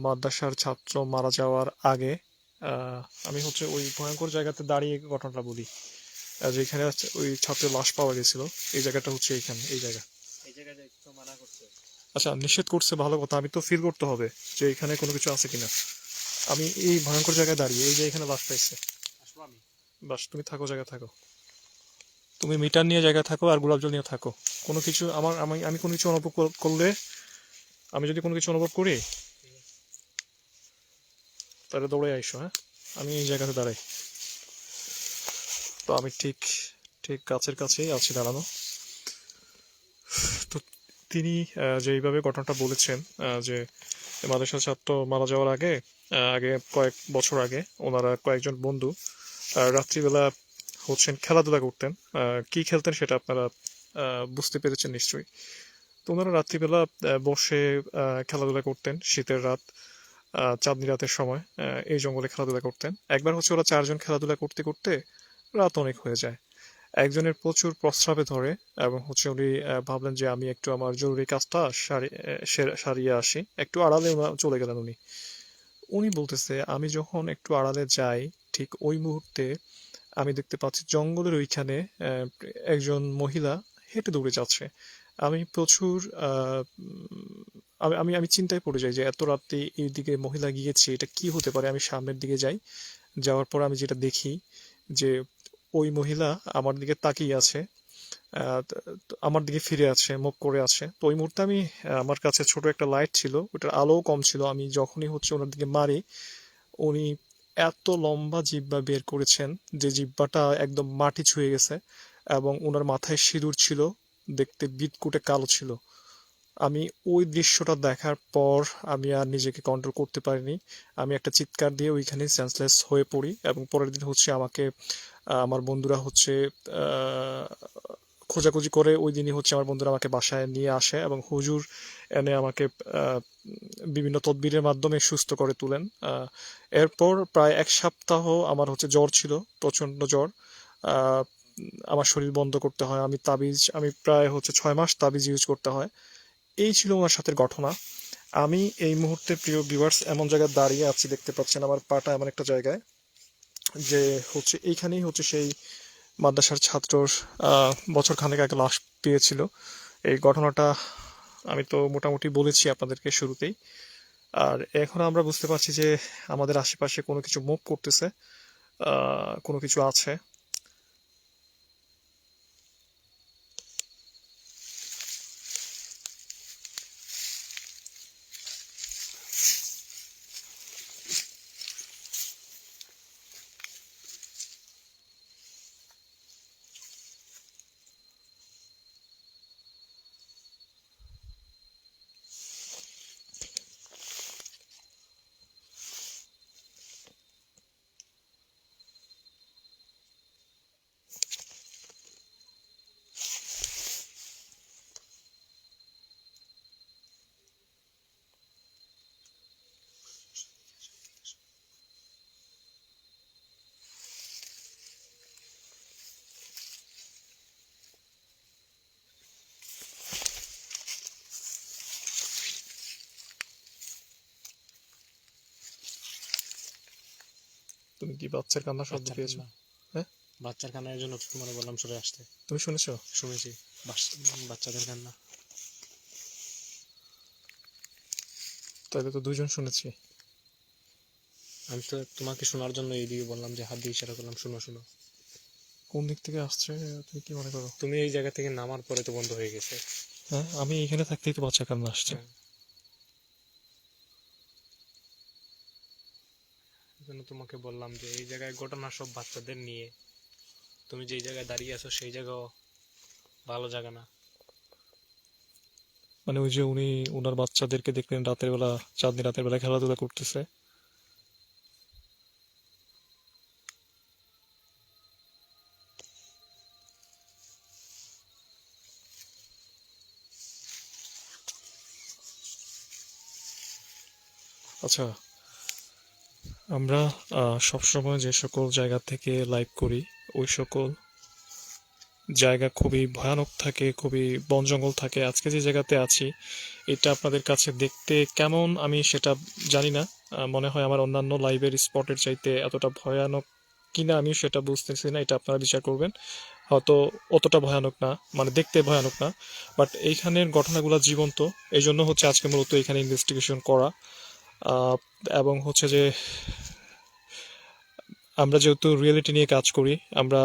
মাদ্রাসার ছাত্র মারা যাওয়ার আগে, আহ, আমি হচ্ছে ওই ভয়ঙ্কর জায়গাতে দাঁড়িয়ে ঘটনাটা বলি। যেখানে ওই ছাত্রের লাশ পাওয়া গেছিল, এই জায়গাটা হচ্ছে এইখানে, এই জায়গা। এই জায়গায় তো মানা করছে। আচ্ছা, নিষেধ করছে, ভালো কথা, আমি তো ফিল করতে হবে যে এখানে কোনো কিছু আছে কিনা। আমি এই ভয়ঙ্কর জায়গায় দাঁড়িয়ে, এই যে এখানে লাশ পাইছে। আসবো আমি। বাস, তুমি থাকো, জায়গায় থাকো। তুমি মিটার নিয়ে জায়গায় থাকো আর গোলাপ জল নিয়ে থাকো। কোনো কিছু আমি কোনো কিছু অনুভব করলে, আমি যদি কোনো কিছু অনুভব করি তাহলে দৌড়ে আইসো, হ্যাঁ? আমি এই জায়গাতে দাঁড়াই। তো আমি ঠিক ঠিক গাছের কাছেই আছি দাঁড়ানো। তো তিনি যেইভাবে ঘটনাটা বলেছেন, যে মাদ্রাসা ছাত্র মারা যাওয়ার আগে, আগে কয়েক বছর আগে ওনারা কয়েকজন বন্ধু রাত্রিবেলা হচ্ছেন খেলাধুলা করতেন। কি খেলতেন সেটা আপনারা বুঝতে পেরেছেন নিশ্চয়ই। তো ওনারা রাত্রিবেলা বসে খেলাধুলা করতেন, শীতের রাত, চাঁদনি রাতের সময় এই জঙ্গলে খেলাধুলা করতেন। একবার হচ্ছে ওরা চারজন খেলাধুলা করতে করতে রাত অনেক হয়ে যায়। একজনের প্রচুর প্রস্রাবে ধরে এবং হচ্ছে উনি ভাবলেন যে আমি একটু আমার জরুরি কাজটা সারিয়ে আসি, একটু আড়ালে চলে গেলেন উনি। উনি বলতেছে, আমি যখন একটু আড়ালে যাই, ঠিক ওই মুহূর্তে আমি দেখতে পাচ্ছি জঙ্গলের ওইখানে একজন মহিলা হেঁটে দৌড়ে যাচ্ছে। আমি প্রচুর আমি আমি আমি চিন্তায় পড়ে যাই যে এত রাতে এইদিকে মহিলা গিয়েছে, এটা কি হতে পারে। আমি সামনের দিকে যাই, যাওয়ার পর আমি যেটা দেখি যে ওই মহিলা আমার দিকে তাকিয়ে আছে, আমার দিকে ফিরে আছে, মুখ করে আছে। তো ওই মুহূর্তে আমি আমার কাছে ছোট একটা লাইট ছিল, ওটার আলোও কম ছিল। আমি যখনই হচ্ছে ওনার দিকে মারি, উনি এত লম্বা জিহ্বা বের করেছেন যে জিহ্বাটা একদম মাটি ছুঁয়ে গেছে, এবং ওনার মাথায় সিঁদুর ছিল, দেখতে বিদকুটে কালো ছিল। আমি ওই দৃশ্যটা দেখার পর আমি আর নিজেকে কন্ট্রোল করতে পারিনি। আমি একটা চিৎকার দিয়ে ওইখানে সেন্সলেস হয়ে পড়ি, এবং পরের দিন হচ্ছে আমাকে আমার বন্ধুরা হচ্ছে আহ, খোঁজাখুঁজি করে ওই দিনই হচ্ছে আমার বন্ধুরা আমাকে বাসায় নিয়ে আসে, এবং হুজুর এনে আমাকে আহ, বিভিন্ন তদবিরের মাধ্যমে সুস্থ করে তুলেন। এরপর প্রায় এক সপ্তাহ আমার হচ্ছে জ্বর ছিল, প্রচন্ড জ্বর। আহ, আমার শরীর বন্ধ করতে হয়, আমি প্রায় হচ্ছে 6 মাস তাবিজ ইউজ করতে হয়। এই ছিল ওনার সাথে ঘটনা। আমি এই মুহূর্তে, প্রিয় ভিউয়ার্স, এমন জায়গায় দাঁড়িয়ে আছি, দেখতে পাচ্ছেন আমার পাটা এমন একটা জায়গায় যে হচ্ছে এইখানেই হচ্ছে সেই মাদ্রাসার ছাত্রর বছর খানেক আগে লাশ পেয়েছিল। এই ঘটনাটা আমি তো মোটামুটি বলেছি আপনাদেরকে শুরুতেই। আর এখন আমরা বুঝতে পারছি যে আমাদের আশেপাশে কোনো কিছু মুভ করতেছে, কোনো কিছু আছে। তুমি কি বাচ্চার কান্নার শব্দ বাচ্চার পেয়েছো? কান্না। হ্যাঁ, বাচ্চার কান্নার জন্য তো তোমার বললাম সরে আসতে। তুমি শুনেছো? শুনেছি। বাচ্চাদের কান্না। তাহলে তো দুইজন শুনেছি। আমি তো তোমাকে শোনার জন্য এইদিকে বললাম, যে হাত দিয়ে ইশারা করলাম, শুনো শুনো। কোন দিক থেকে আসছে তুমি কি মনে করো? তুমি এই জায়গা থেকে নামার পরে তো বন্ধ হয়ে গেছে। হ্যাঁ, আমি এখানে থাকতেই তো বাচ্চার কান্না আসছে। হ্যাঁ, এই জন্য তোমাকে বললাম যে এই জায়গায় ঘটনা সব বাচ্চাদের নিয়ে। তুমি যেই জায়গায় দাঁড়িয়ে আছো সেই জায়গাও ভালো জায়গা না। মানে ওই যে উনি ওনার বাচ্চাদেরকে দেখলেন রাতের বেলা, চাঁদনি রাতের বেলা খেলাধুলা করতেছে। আচ্ছা, আমরা সবসময় যে সকল জায়গা থেকে লাইভ করি ওই সকল জায়গা খুবই ভয়ানক থাকে, খুবই বন জঙ্গল থাকে। আজকে যে জায়গাতে আছি এটা আপনাদের কাছে দেখতে কেমন আমি সেটা জানি না। মনে হয় আমার অন্যান্য লাইভের স্পটের চাইতে এতটা ভয়ানক কিনা আমি সেটা বুঝতেছি না, এটা আপনারা বিচার করবেন। হয়তো অতটা ভয়ানক না, মানে দেখতে ভয়ানক না, বাট এইখানের ঘটনাগুলো জীবন্ত। এই জন্য হচ্ছে আজকে মূলত এখানে ইনভেস্টিগেশন করা। আহ, এবং হচ্ছে যে আমরা যেহেতু রিয়েলিটি নিয়ে কাজ করি, আমরা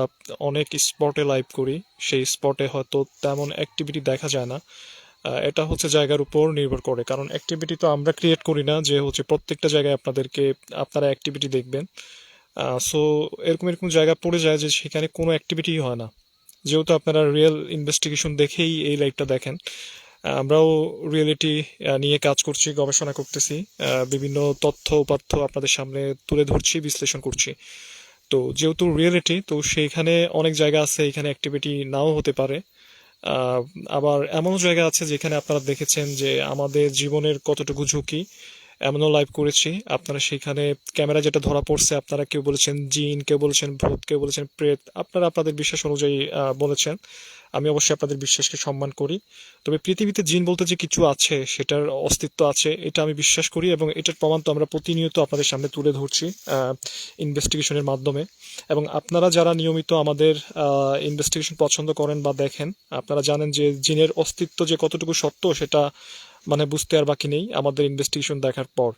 অনেক স্পটে লাইভ করি, সেই স্পটে হয়তো তেমন অ্যাক্টিভিটি দেখা যায় না। এটা হচ্ছে জায়গার উপর নির্ভর করে, কারণ অ্যাক্টিভিটি তো আমরা ক্রিয়েট করি না যে হচ্ছে প্রত্যেকটা জায়গায় আপনারা অ্যাক্টিভিটি দেখবেন। সো এরকম এরকম জায়গা পড়ে যায় যে সেখানে কোনো অ্যাক্টিভিটি হয় না। যেহেতু আপনারা রিয়েল ইনভেস্টিগেশন দেখেই এই লাইভটা দেখেন, আমরাও রিয়েলিটি নিয়ে কাজ করছি, গবেষণা করতেছি, বিভিন্ন তথ্য উপাত্ত আপনাদের সামনে তুলে ধরছি, বিশ্লেষণ করছি। তো যেহেতু রিয়েলিটি, তো সেইখানে অনেক জায়গা আছে এখানে অ্যাক্টিভিটি নাও হতে পারে। আহ, আবার এমনও জায়গা আছে যেখানে আপনারা দেখেছেন যে আমাদের জীবনের কতটুকু ঝুঁকি, এমনও লাইভ করেছি। আপনারা সেখানে ক্যামেরা যেটা ধরা পড়ছে, আপনারা কেউ বলেছেন জিন, কেউ বলেছেন ভূত, কেউ বলেছেন প্রেত, আপনারা আপনাদের বিশ্বাস অনুযায়ী বলেছেন। আমি অবশ্যই আপনাদের বিশ্বাসকে সম্মান করি। তবে পৃথিবীতে জিন বলতে যে কিছু আছে, সেটার অস্তিত্ব আছে, এটা আমি বিশ্বাস করি, এবং এটার প্রমাণ তো আমরা প্রতিনিয়ত আপনাদের সামনে তুলে ধরছি ইনভেস্টিগেশনের মাধ্যমে। এবং আপনারা যারা নিয়মিত আমাদের ইনভেস্টিগেশন পছন্দ করেন বা দেখেন, আপনারা জানেন যে জিনের অস্তিত্ব যে কতটুকু সত্য সেটা মানে বুঝতে আর বাকি নেই আমাদের ইনভেস্টিগেশন দেখার পর।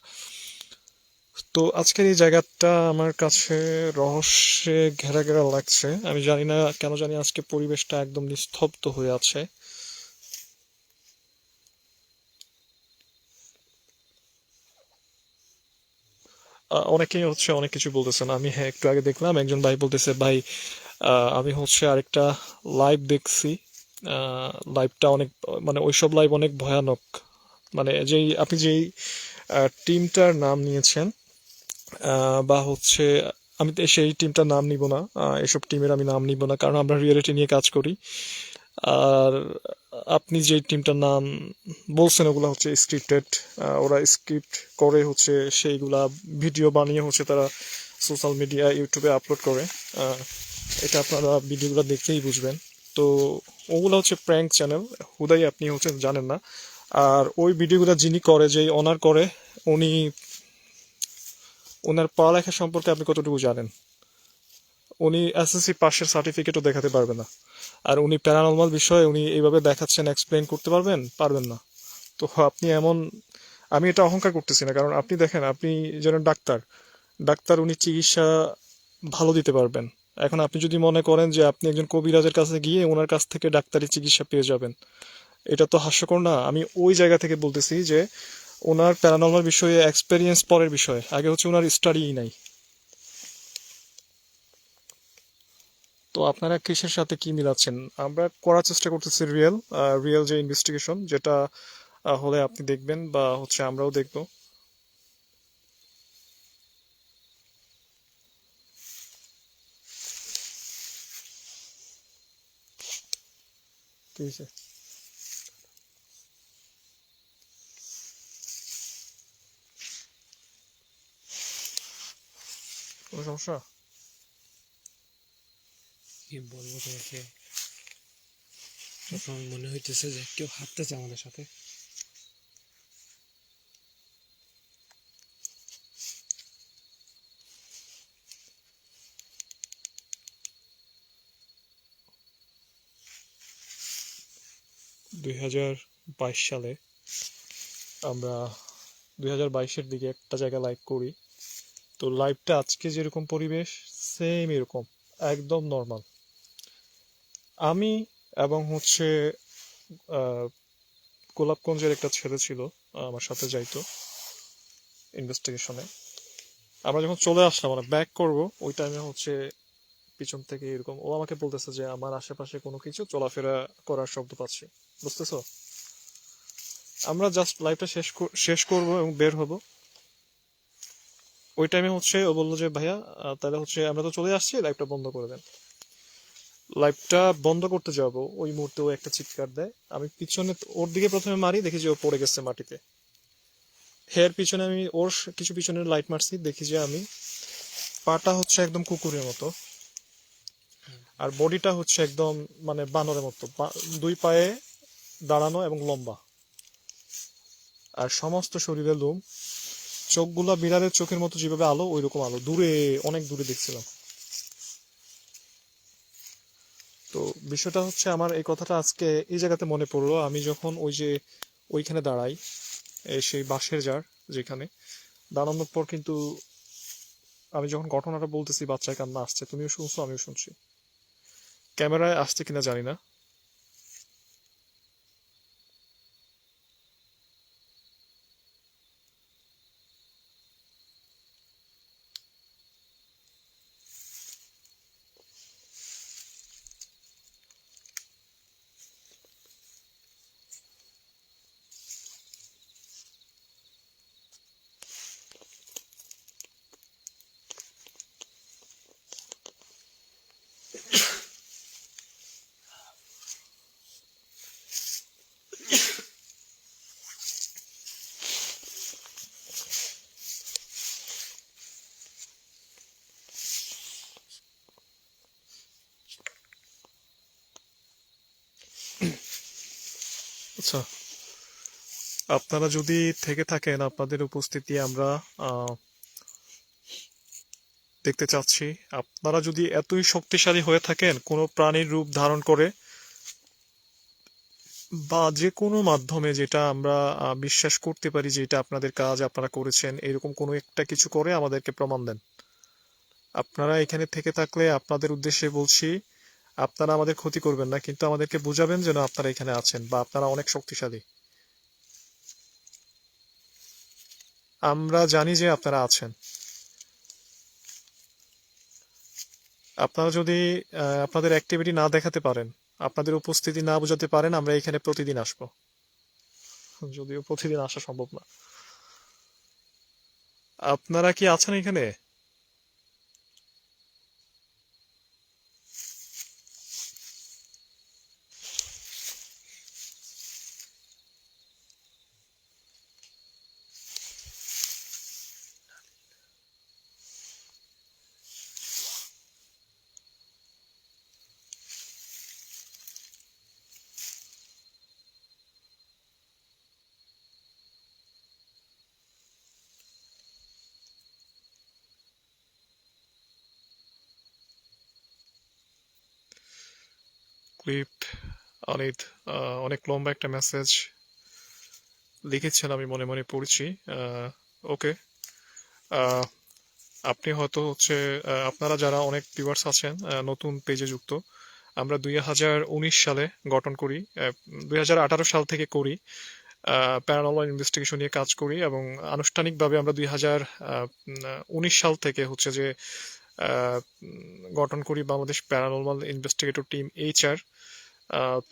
তো আজকের এই জায়গাটা আমার কাছে রহস্যে ঘেরা ঘেরা লাগছে। আমি জানি না কেন জানি আজকে পরিবেশটা একদম নিস্তব্ধ হয়ে আছে। অনেকেই হচ্ছে অনেক কিছু বলতেছেন। আমি হ্যাঁ একটু আগে দেখলাম একজন ভাই বলতেছে, ভাই আমি হচ্ছে আরেকটা লাইভ দেখছি, লাইভটা অনেক, মানে ওইসব লাইভ অনেক ভয়ানক। মানে আপনি যেই টিমটার নাম নিয়েছেন, বা হচ্ছে আমি তো সেই টিমটার নাম নিব না, এসব টিমের আমি নাম নিব না, কারণ আমরা রিয়েলিটি নিয়ে কাজ করি। আর আপনি যে টিমটার নাম বলছেন ওগুলা হচ্ছে স্ক্রিপ্টেড। ওরা স্ক্রিপ্ট করে হচ্ছে সেইগুলা ভিডিও বানিয়ে হচ্ছে তারা সোশ্যাল মিডিয়া ইউটিউবে আপলোড করে। আহ, এটা আপনারা ভিডিওগুলো দেখলেই বুঝবেন। তো ওগুলো হচ্ছে প্র্যাঙ্ক চ্যানেল, হুদাই আপনি হচ্ছে জানেন না। আর ওই ভিডিওগুলো যিনি করে, যেই অনার করে, উনি ওনার পড়ালেখা সম্পর্কে আপনি কতটুকু জানেন? উনি এসএসসি পাশের সার্টিফিকেটও দেখাতে পারবে না। আর উনি প্যারানর্মাল বিষয়ে উনি এইভাবে দেখাচ্ছেন, এক্সপ্লেন করতে পারবেন না। তো আপনি এমন, আমি এটা অহংকার করতেছি না, কারণ আপনি দেখেন, আপনি যেন ডাক্তার, ডাক্তার উনি চিকিৎসা ভালো দিতে পারবেন। এখন আপনি যদি মনে করেন যে আপনি একজন কবিরাজের কাছে গিয়ে ওনার কাছ থেকে ডাক্তারি চিকিৎসা পেয়ে যাবেন, এটা তো হাস্যকর না? আমি ওই জায়গা থেকে বলতেছি যে ওনার প্যারানর্মাল বিষয়ে এক্সপেরিয়েন্স পরের বিষয়, আগে হচ্ছে ওনার স্টাডিই নাই। তো আপনারা কিসের সাথে কি মিলাচ্ছেন? আমরা করার চেষ্টা করতেছি রিয়েল যে ইনভেস্টিগেশন, যেটা হলে আপনি দেখবেন বা হচ্ছে আমরাও দেখব। ঠিক আছে, কোনো সমস্যা? কি বলবো তোমাকে, সবসময় মনে হইতেছে যে কেউ হাঁটতেছে আমাদের সাথে। 2022 সালে আমরা 2022-এর দিকে একটা জায়গায় লাইভ করি। তো লাইভটা আজকে যেরকম পরিবেশ সেম এরকম, একদম নর্মাল। আমি এবং হচ্ছে আহ, গোলাপগঞ্জের একটা ছেলে ছিল, আমার সাথে যাইতো ইনভেস্টিগেশনে। আমরা যখন চলে আসলাম, মানে ব্যাক করব, ওই টাইমে হচ্ছে পিছন থেকে এরকম ও আমাকে বলতেছে যে আমার আশেপাশে কোনো কিছু চলাফেরা করার শব্দ পাচ্ছি, বুঝতেছো? আমরা জাস্ট লাইভটা শেষ করব এবং বের হব। ওই টাইমে হচ্ছে ও বললো যে ভাইয়া, তাহলে হচ্ছে আমরা তো চলে আসছি, লাইভটা বন্ধ করে দেন। লাইভটা বন্ধ করতে যাব, ওই মুহূর্তে ও একটা চিৎকার দেয়। আমি পিছনে ওর দিকে প্রথমে মারি, দেখি যে ও পড়ে গেছে মাটিতে। হেয়ার পিছনে আমি ওর কিছু পিছনে লাইট মারছি, দেখি যে আমি পাটা হচ্ছে একদম কুকুরের মতো, আর বডিটা হচ্ছে একদম মানে বানরের মতো, দুই পায়ে দাঁড়ানো এবং লম্বা, আর সমস্ত শরীরে লোম। চোখগুলা বিড়ালের চোখের মতো, যেভাবে আলো ওইরকম আলো, দূরে অনেক দূরে দেখছিলাম। তো বিষয়টা হচ্ছে, আমার এই কথাটা আজকে এই জায়গাতে মনে পড়লো, আমি যখন ওই যে ওইখানে দাঁড়াই, সেই বাঁশের জার যেখানে দাঁড়ানোর পর কিন্তু আমি যখন ঘটনাটা বলতেছি, বাচ্চার কান্না আসছে, তুমিও শুনছো আমিও শুনছি। ক্যামেরায় আসছে কিনা জানি না। আচ্ছা, আপনারা যদি থেকে থাকেন, আপনাদের উপস্থিতি আমরা দেখতে চাচ্ছি। আপনারা যদি এতই শক্তিশালী হয়ে থাকেন, কোনো প্রাণীর রূপ ধারণ করে বা যে কোনো মাধ্যমে, যেটা আমরা বিশ্বাস করতে পারি যে এটা আপনাদের কাজ, আপনারা করেছেন, এরকম কোনো একটা কিছু করে আমাদেরকে প্রমাণ দেন। আপনারা এখানে থেকে থাকলে আপনাদের উদ্দেশ্যে বলছি, আপনারা আমাদের ক্ষতি করবেন না, কিন্তু আমাদেরকে বুঝাবেন যেন আপনারা এখানে আছেন বা আপনারা অনেক শক্তিশালী। আমরা জানি যে আপনারা আছেন। আপনারা যদি আপনাদের অ্যাক্টিভিটি না দেখাতে পারেন, আপনাদের উপস্থিতি না বোঝাতে পারেন, আমরা এখানে প্রতিদিন আসবো, যদিও প্রতিদিন আসা সম্ভব না। আপনারা কি আছেন এখানে? ক্লিপ অনিত অনেক লম্বা একটা মেসেজ লিখেছেন, আমি মনে মনে পড়ছি। ওকে, আপনি হয়তো হচ্ছে আপনারা যারা অনেক ভিউয়ার্স আছেন নতুন পেজে যুক্ত, আমরা 2019 সালে গঠন করি, 2018 সাল থেকে করি, প্যারানর্মাল ইনভেস্টিগেশন নিয়ে কাজ করি, এবং আনুষ্ঠানিকভাবে আমরা 2019 সাল থেকে হচ্ছে যে গঠন করি Bangladesh paranormal investigator team HR।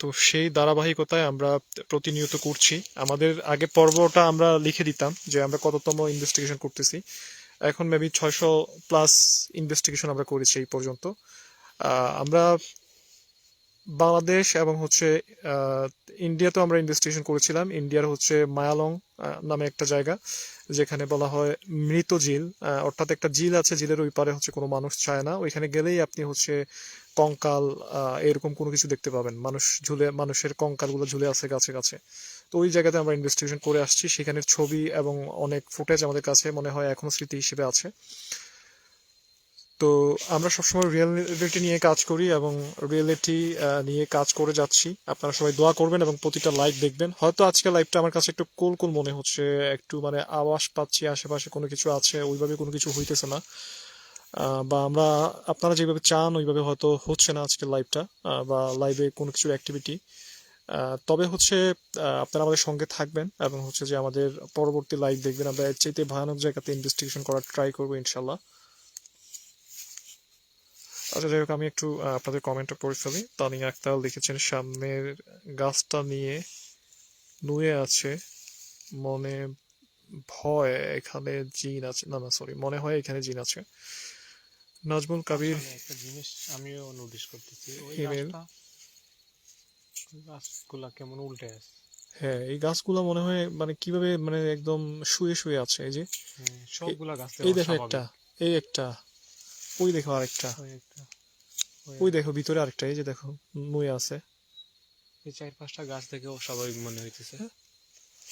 তো সেই ধারাবাহিকতায় আমরা প্রতিনিয়ত করছি। আমাদের আগে পর্বটা আমরা লিখে দিতাম যে আমরা কততম ইনভেস্টিগেশন করতেছি, এখন মেবি 600+ ইনভেস্টিগেশন আমরা করেছি এই পর্যন্ত। আমরা বাংলাদেশ এবং হচ্ছে ইন্ডিয়াতেও আমরা ইনভেস্টিগেশন করেছিলাম। ইন্ডিয়ার হচ্ছে মায়ালং নামে একটা জায়গা, যেখানে বলা হয় মৃত ঝিল, অর্থাৎ একটা ঝিল আছে, ঝিলের ওই পারে হচ্ছে কোনো মানুষ চায় না, ওইখানে গেলেই আপনি হচ্ছে কঙ্কাল এরকম কোনো কিছু দেখতে পাবেন, মানুষের কঙ্কালগুলো ঝুলে আছে গাছে গাছে। তো ওই জায়গাতে আমরা ইনভেস্টিগেশন করে আসছি, সেখানের ছবি এবং অনেক ফুটেজ আমাদের কাছে মনে হয় এখনো স্মৃতি হিসেবে আছে। তো তো আমরা সবসময় রিয়েলিটি নিয়ে কাজ করি এবং রিয়েলিটি নিয়ে কাজ করে যাচ্ছি। আপনারা সবাই দোয়া করবেন এবং প্রতিটা লাইভ দেখবেন। হয়তো আজকে লাইভটা আমার কাছে একটু কুল মনে হচ্ছে, একটু মানে আওয়াজ পাচ্ছি, আশেপাশে কোনো কিছু আছে, ওইভাবে কোনো কিছু হইতেছে না। বা আমরা আপনারা যেভাবে চান ওইভাবে হয়তো হচ্ছে না আজকের লাইভটা, বা লাইভে কোনো কিছুর অ্যাক্টিভিটি। তবে হচ্ছে আপনারা আমাদের সঙ্গে থাকবেন এবং হচ্ছে যে আমাদের পরবর্তী লাইভ দেখবেন। আমরা এর চাইতে ভয়ানক জায়গাতে ইনভেস্টিগেশন করার ট্রাই করবো ইনশাল্লাহ। আচ্ছা, যাই হোক, আমি একটু আপনাদের কমেন্টটা পড়ে ফেলি। তানিয়া আক্তার লিখেছেন, সামনের গাছটা নিয়ে নুয়ে আছে, মনে ভয় এখানে জিন আছে, না না সরি, মনে হয় এখানে জিন আছে। নাজমুল কাবির আসলে একটা জিনিস আমিও নোটিস করতেছি, ওই হিমেল, গাছগুলা কেমন উল্টে আছে। হ্যাঁ এই গাছগুলো মনে হয় মানে কিভাবে মানে একদম শুয়ে শুয়ে আছে। এই যে সবগুলা গাছ এই তো দেখো একটা, অস্বাভাবিক। এই একটা, ওই দেখো আরেকটা, ওই একটা, ওই দেখো ভিতরে আরেকটা, এই যে দেখো নুয়ে আছে। এই 4-5টা গাছ থেকে অস্বাভাবিক মনে হইতেছে।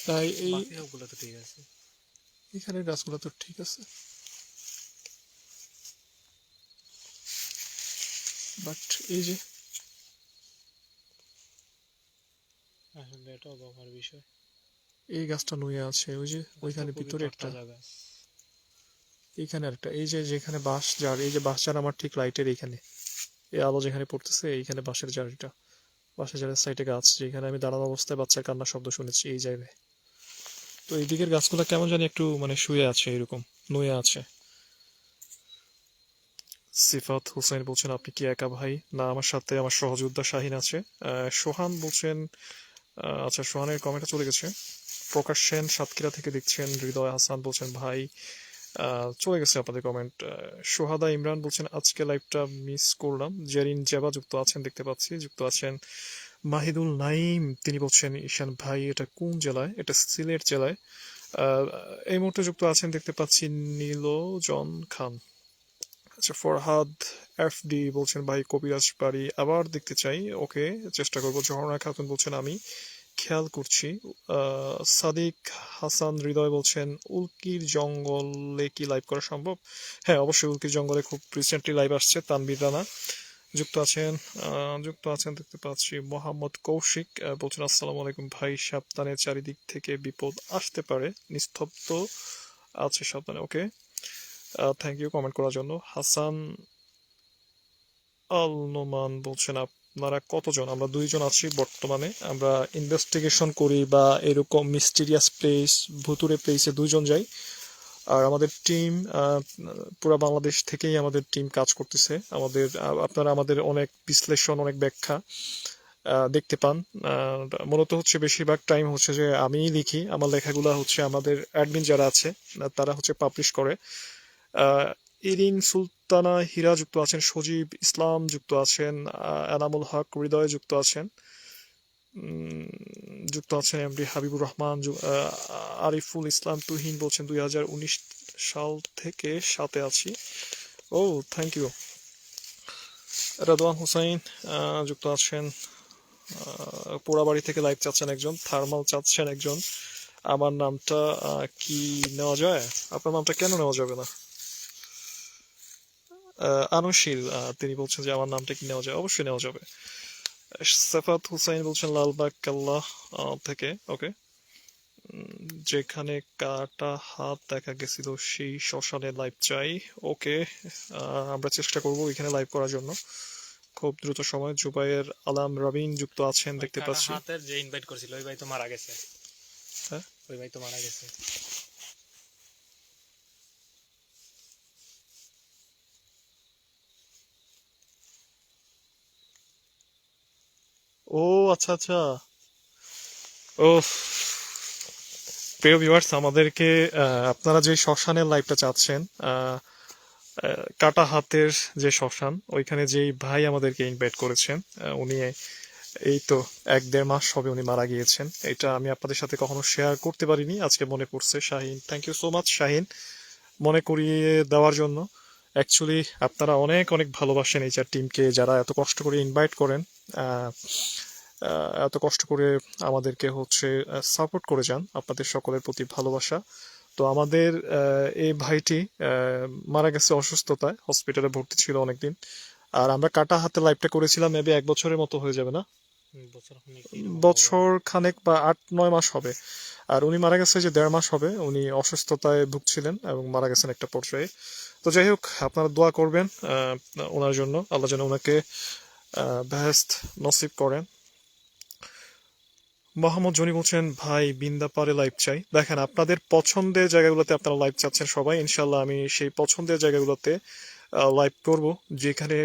তাই এই বাকি সবগুলো তো ঠিক আছে। এখানের গাছগুলো তো ঠিক আছে, বাট এই যে আসলে এটা অবাক বিষয়। এই গাছটা নুয়ে আছে, ওই যে ওইখানে খুবই ভিতরে একটা, তরতাজা গাছ। এইখানে একটা, এই যে যেখানে বাঁশ ঝাড়, এই যে বাঁশ ঝাড় আমার ঠিক লাইটের এইখানে, এই আলো যেখানে পড়তেছে এইখানে বাঁশের ঝাড়িটা, বাঁশের ঝাড়ের সাইডে গাছ, যেখানে আমি দাঁড়ানো অবস্থায় বাচ্চার কান্নার শব্দ শুনেছি এই জায়গায়। তো এই দিকের গাছগুলো কেমন জানি একটু মানে শুয়ে আছে, এরকম নুয়ে আছে। সিফাত হোসেন বলছেন, আপনি কি একা ভাই? না, আমার সাথে আমার সহযোদ্ধা শাহিন আছে। সোহান বলছেন, আচ্ছা সোহানের কমেন্টটা চলে গেছে। প্রকাশ সেন সাতক্ষীরা থেকে দেখছেন। হৃদয় হাসান বলছেন ভাই, চলে গেছে আপনাদের কমেন্ট। সোহাদা ইমরান বলছেন, আজকে লাইভটা মিস করলাম। জেরিন জেবা যুক্ত আছেন দেখতে পাচ্ছি, যুক্ত আছেন। মাহিদুল নাইম তিনি বলছেন, ঈশান ভাই এটা কোন জেলায়? এটা সিলেট জেলায়। আহ, এই মুহূর্তে যুক্ত আছেন দেখতে পাচ্ছি নীলজন খান। আচ্ছা, ফরহাদ এফডি বলছেন, ভাই কবিরাজ বাড়ি আবার দেখতে চাই। ওকে, চেষ্টা করবো। ঝর্ণা খাতুন বলছেন, আমি খেয়াল করছি। সাদিক হাসান হৃদয় বলছেন, উল্কির জঙ্গলে কি লাইভ করা সম্ভব? হ্যাঁ অবশ্যই, উল্কির জঙ্গলে খুব রিসেন্টলি লাইভ আসছে। তানভীর রানা যুক্ত আছেন। যুক্ত আছেন দেখতে পাচ্ছি। মোহাম্মদ কৌশিক বলছেন, আসসালামু আলাইকুম ভাই, সাবধানে, চারিদিক থেকে বিপদ আসতে পারে, নিস্তব্ধ আছে সাবধানে। ওকে, থ্যাংক ইউ কমেন্ট করার জন্য। হাসান আল নোমান বলছেন, আপনারা কতজন? আমরা 2 জন আছি বর্তমানে। আমরা ইনভেস্টিগেশন করি বা এরকম মিস্টিরিয়াস প্লেস, ভুতুরে প্লেসে 2 জন যাই। আর আমাদের টিম পুরো বাংলাদেশ থেকেই আমাদের টিম কাজ করতেছে। আমাদের আপনারা আমাদের অনেক বিশ্লেষণ, অনেক ব্যাখ্যা দেখতে পান। মূলত হচ্ছে বেশিরভাগ টাইম হচ্ছে যে আমিই লিখি, আমার লেখাগুলো হচ্ছে আমাদের অ্যাডমিন যারা আছে তারা হচ্ছে পাবলিশ করে। ইরিন সুলতানা হীরা যুক্ত আছেন। সজীব ইসলাম যুক্ত আছেন। এনামুল হক হৃদয় যুক্ত আছেন। যুক্ত আছেন এমডি হাবিবুর রহমান। আরিফুল ইসলাম তুহিন বলছেন, 2019 সাল থেকে সাথে আছি। ও থ্যাংক ইউ। রাদওয়ান হুসাইন যুক্ত আছেন। পোড়াবাড়ি থেকে লাইভ চাচ্ছেন একজন, থার্মাল চাচ্ছেন একজন। আমার নামটা কি নেওয়া যায়? আপনার নামটা কেন নেওয়া যাবে না? আনুশীল তিনি বলছেন যে আমার নামটা কি নেওয়া যায়? অবশ্যই নেওয়া যাবে। সাফাত হুসাইন বলছেন লালবাগ কেল্লা থেকে। ওকে, যেখানে কাটা হাত দেখা গেছিল সেই শ্মশানে লাইভ চাই। ওকে, আমরা চেষ্টা করব এখানে লাইভ করার জন্য খুব দ্রুত সময়। জুবাইর আলাম রাবিন যুক্ত আছেন দেখতে পাচ্ছি। হাতের যে ইনভাইট করেছিল ওই ভাই তো মারা গেছে। হ্যাঁ, ওই ভাই তো মারা গেছে। ও আচ্ছা আচ্ছা। ও, প্রিয় ভিউয়ার্স, আমাদেরকে আপনারা যে শ্মশানের লাইভটা চাচ্ছেন, কাটা হাতের যে শ্মশান, ওইখানে যেই ভাই আমাদেরকে ইনভাইট করেছেন, উনি এই তো 1-1.5 মাস হবে উনি মারা গিয়েছেন। এটা আমি আপনাদের সাথে কখনো শেয়ার করতে পারিনি, আজকে মনে পড়ছে। Shahin, thank you so much Shahin মনে করিয়ে দেওয়ার জন্য। অ্যাকচুয়ালি আপনারা অনেক অনেক ভালোবাসেন এই চার টিমকে, যারা এত কষ্ট করে ইনভাইট করেন, এত কষ্ট করে আমাদেরকে হচ্ছে সাপোর্ট করে যান। আপনাদের সকলের প্রতি ভালোবাসা। তো আমাদের এই ভাইটি মারা গেছে অসুস্থতায়, হসপিটালে ভর্তি ছিল অনেকদিন। আর আমরা কাটা হাতে লাইভটা করেছিলাম, মেবি 1 বছরের মতো হয়ে যাবে না, বছর খানেক এরকম হবে। বছর খানেক বা 8-9 মাস হবে। আর উনি মারা গেছে যে 1.5 মাস হবে, উনি অসুস্থতায় ভুগছিলেন এবং মারা গেছেন একটা পর্যায়ে। তো যাই হোক, আপনারা দোয়া করবেন ওনার জন্য, আল্লাহ যেন ওনাকে বেহেশত নসিব করেন। মোহাম্মদ জনি বলছেন, ভাই বিন্দা পারে লাইভ চাই। দেখেন, আপনাদের পছন্দের জায়গাগুলোতে আপনারা লাইভ চাচ্ছেন সবাই, ইনশাল্লাহ আমি সেই পছন্দের জায়গাগুলোতে লাইভ করব, যেখানে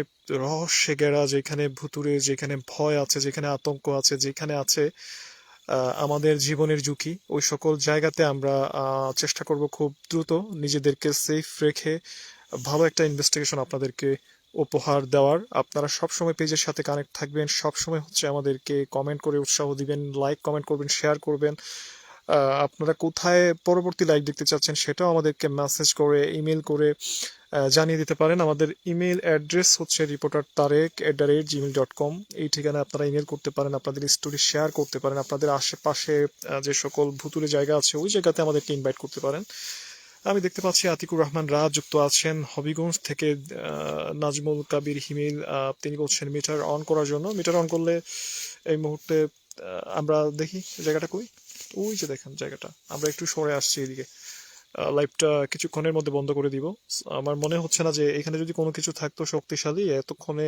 রহস্যে ঘেরা, যেখানে ভুতুরে, যেখানে ভয় আছে, যেখানে আতঙ্ক আছে, যেখানে আছে আমাদের জীবনের ঝুঁকি, ওই সকল জায়গাতে আমরা চেষ্টা করব খুব দ্রুত নিজেদেরকে সেফ রেখে ভালো একটা ইনভেস্টিগেশন আপনাদেরকে উপহার দেওয়ার। আপনারা সবসময় পেজের সাথে কানেক্ট থাকবেন, সবসময় হচ্ছে আমাদেরকে কমেন্ট করে উৎসাহ দিবেন, লাইক কমেন্ট করবেন, শেয়ার করবেন। আপনারা কোথায় পরবর্তী লাইভ দেখতে চাচ্ছেন সেটাও আমাদেরকে মেসেজ করে, ইমেল করে জানিয়ে দিতে পারেন। আমাদের ইমেল অ্যাড্রেস হচ্ছে reportertarek@gmail.com। এই ঠিকানায় আপনারা ইমেল করতে পারেন, আপনাদের স্টোরি শেয়ার করতে পারেন, আপনাদের আশেপাশে যে সকল ভুতুরে জায়গা আছে ওই জায়গাতে আমাদেরকে ইনভাইট করতে পারেন। আমি দেখতে পাচ্ছি আতিকুর রহমান রাজ যুক্ত আছেন হবিগঞ্জ থেকে। নাজমুল কাবির হিমেল, তিনি বলছেন মিটার অন করার জন্য। মিটার অন করলে এই মুহূর্তে আমরা দেখি জায়গাটা কই, ওই যে দেখেন জায়গাটা, আমরা একটু সরে আসছি এদিকে। লাইভটা কিছুক্ষণের মধ্যে বন্ধ করে দিব। আমার মনে হচ্ছে না যে এখানে যদি কোনো কিছু থাকতো শক্তিশালী এতক্ষণে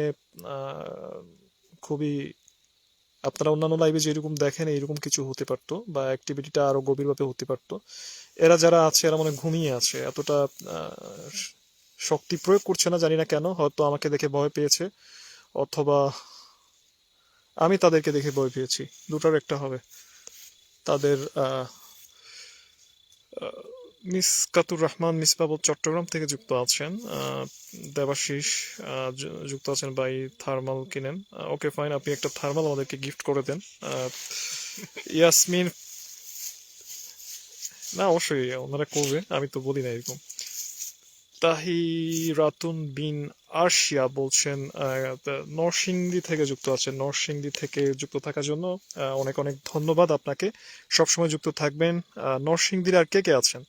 খুবই, আপনারা অন্যান্য লাইভে যেরকম দেখেন এইরকম কিছু হতে পারতো, বা অ্যাক্টিভিটিটা আরো গভীরভাবে হতে পারতো। এরা যারা আছে এরা মনে হয় ঘুমিয়ে আছে, এতটা শক্তি প্রয়োগ করছে না, জানি না কেন, হয়তো আমাকে দেখে ভয় পেয়েছে, অথবা আমি তাদেরকে দেখে ভয় পেয়েছি, দুটার একটা হবে। তাদের মিসকাতুর রহমান মিসবাবুল চট্টগ্রাম থেকে যুক্ত আছেন। দেবাশিস যুক্ত আছেন, বাই থার্মাল কিনেন। ওকে ফাইন, আপনি একটা থার্মাল আমাদেরকে গিফট করে দেন। ইয়াসমিন, না অবশ্যই ওনারা করবে, আমি তো বলি না এরকম। তাহিরাতুন বিন আরশিয়া বলছেন নরসিংদী থেকে যুক্ত আছেন। নরসিংদী থেকে যুক্ত থাকার জন্য অনেক অনেক ধন্যবাদ আপনাকে, সবসময় যুক্ত থাকবেন। নরসিংদীর আর কে কে আছেন?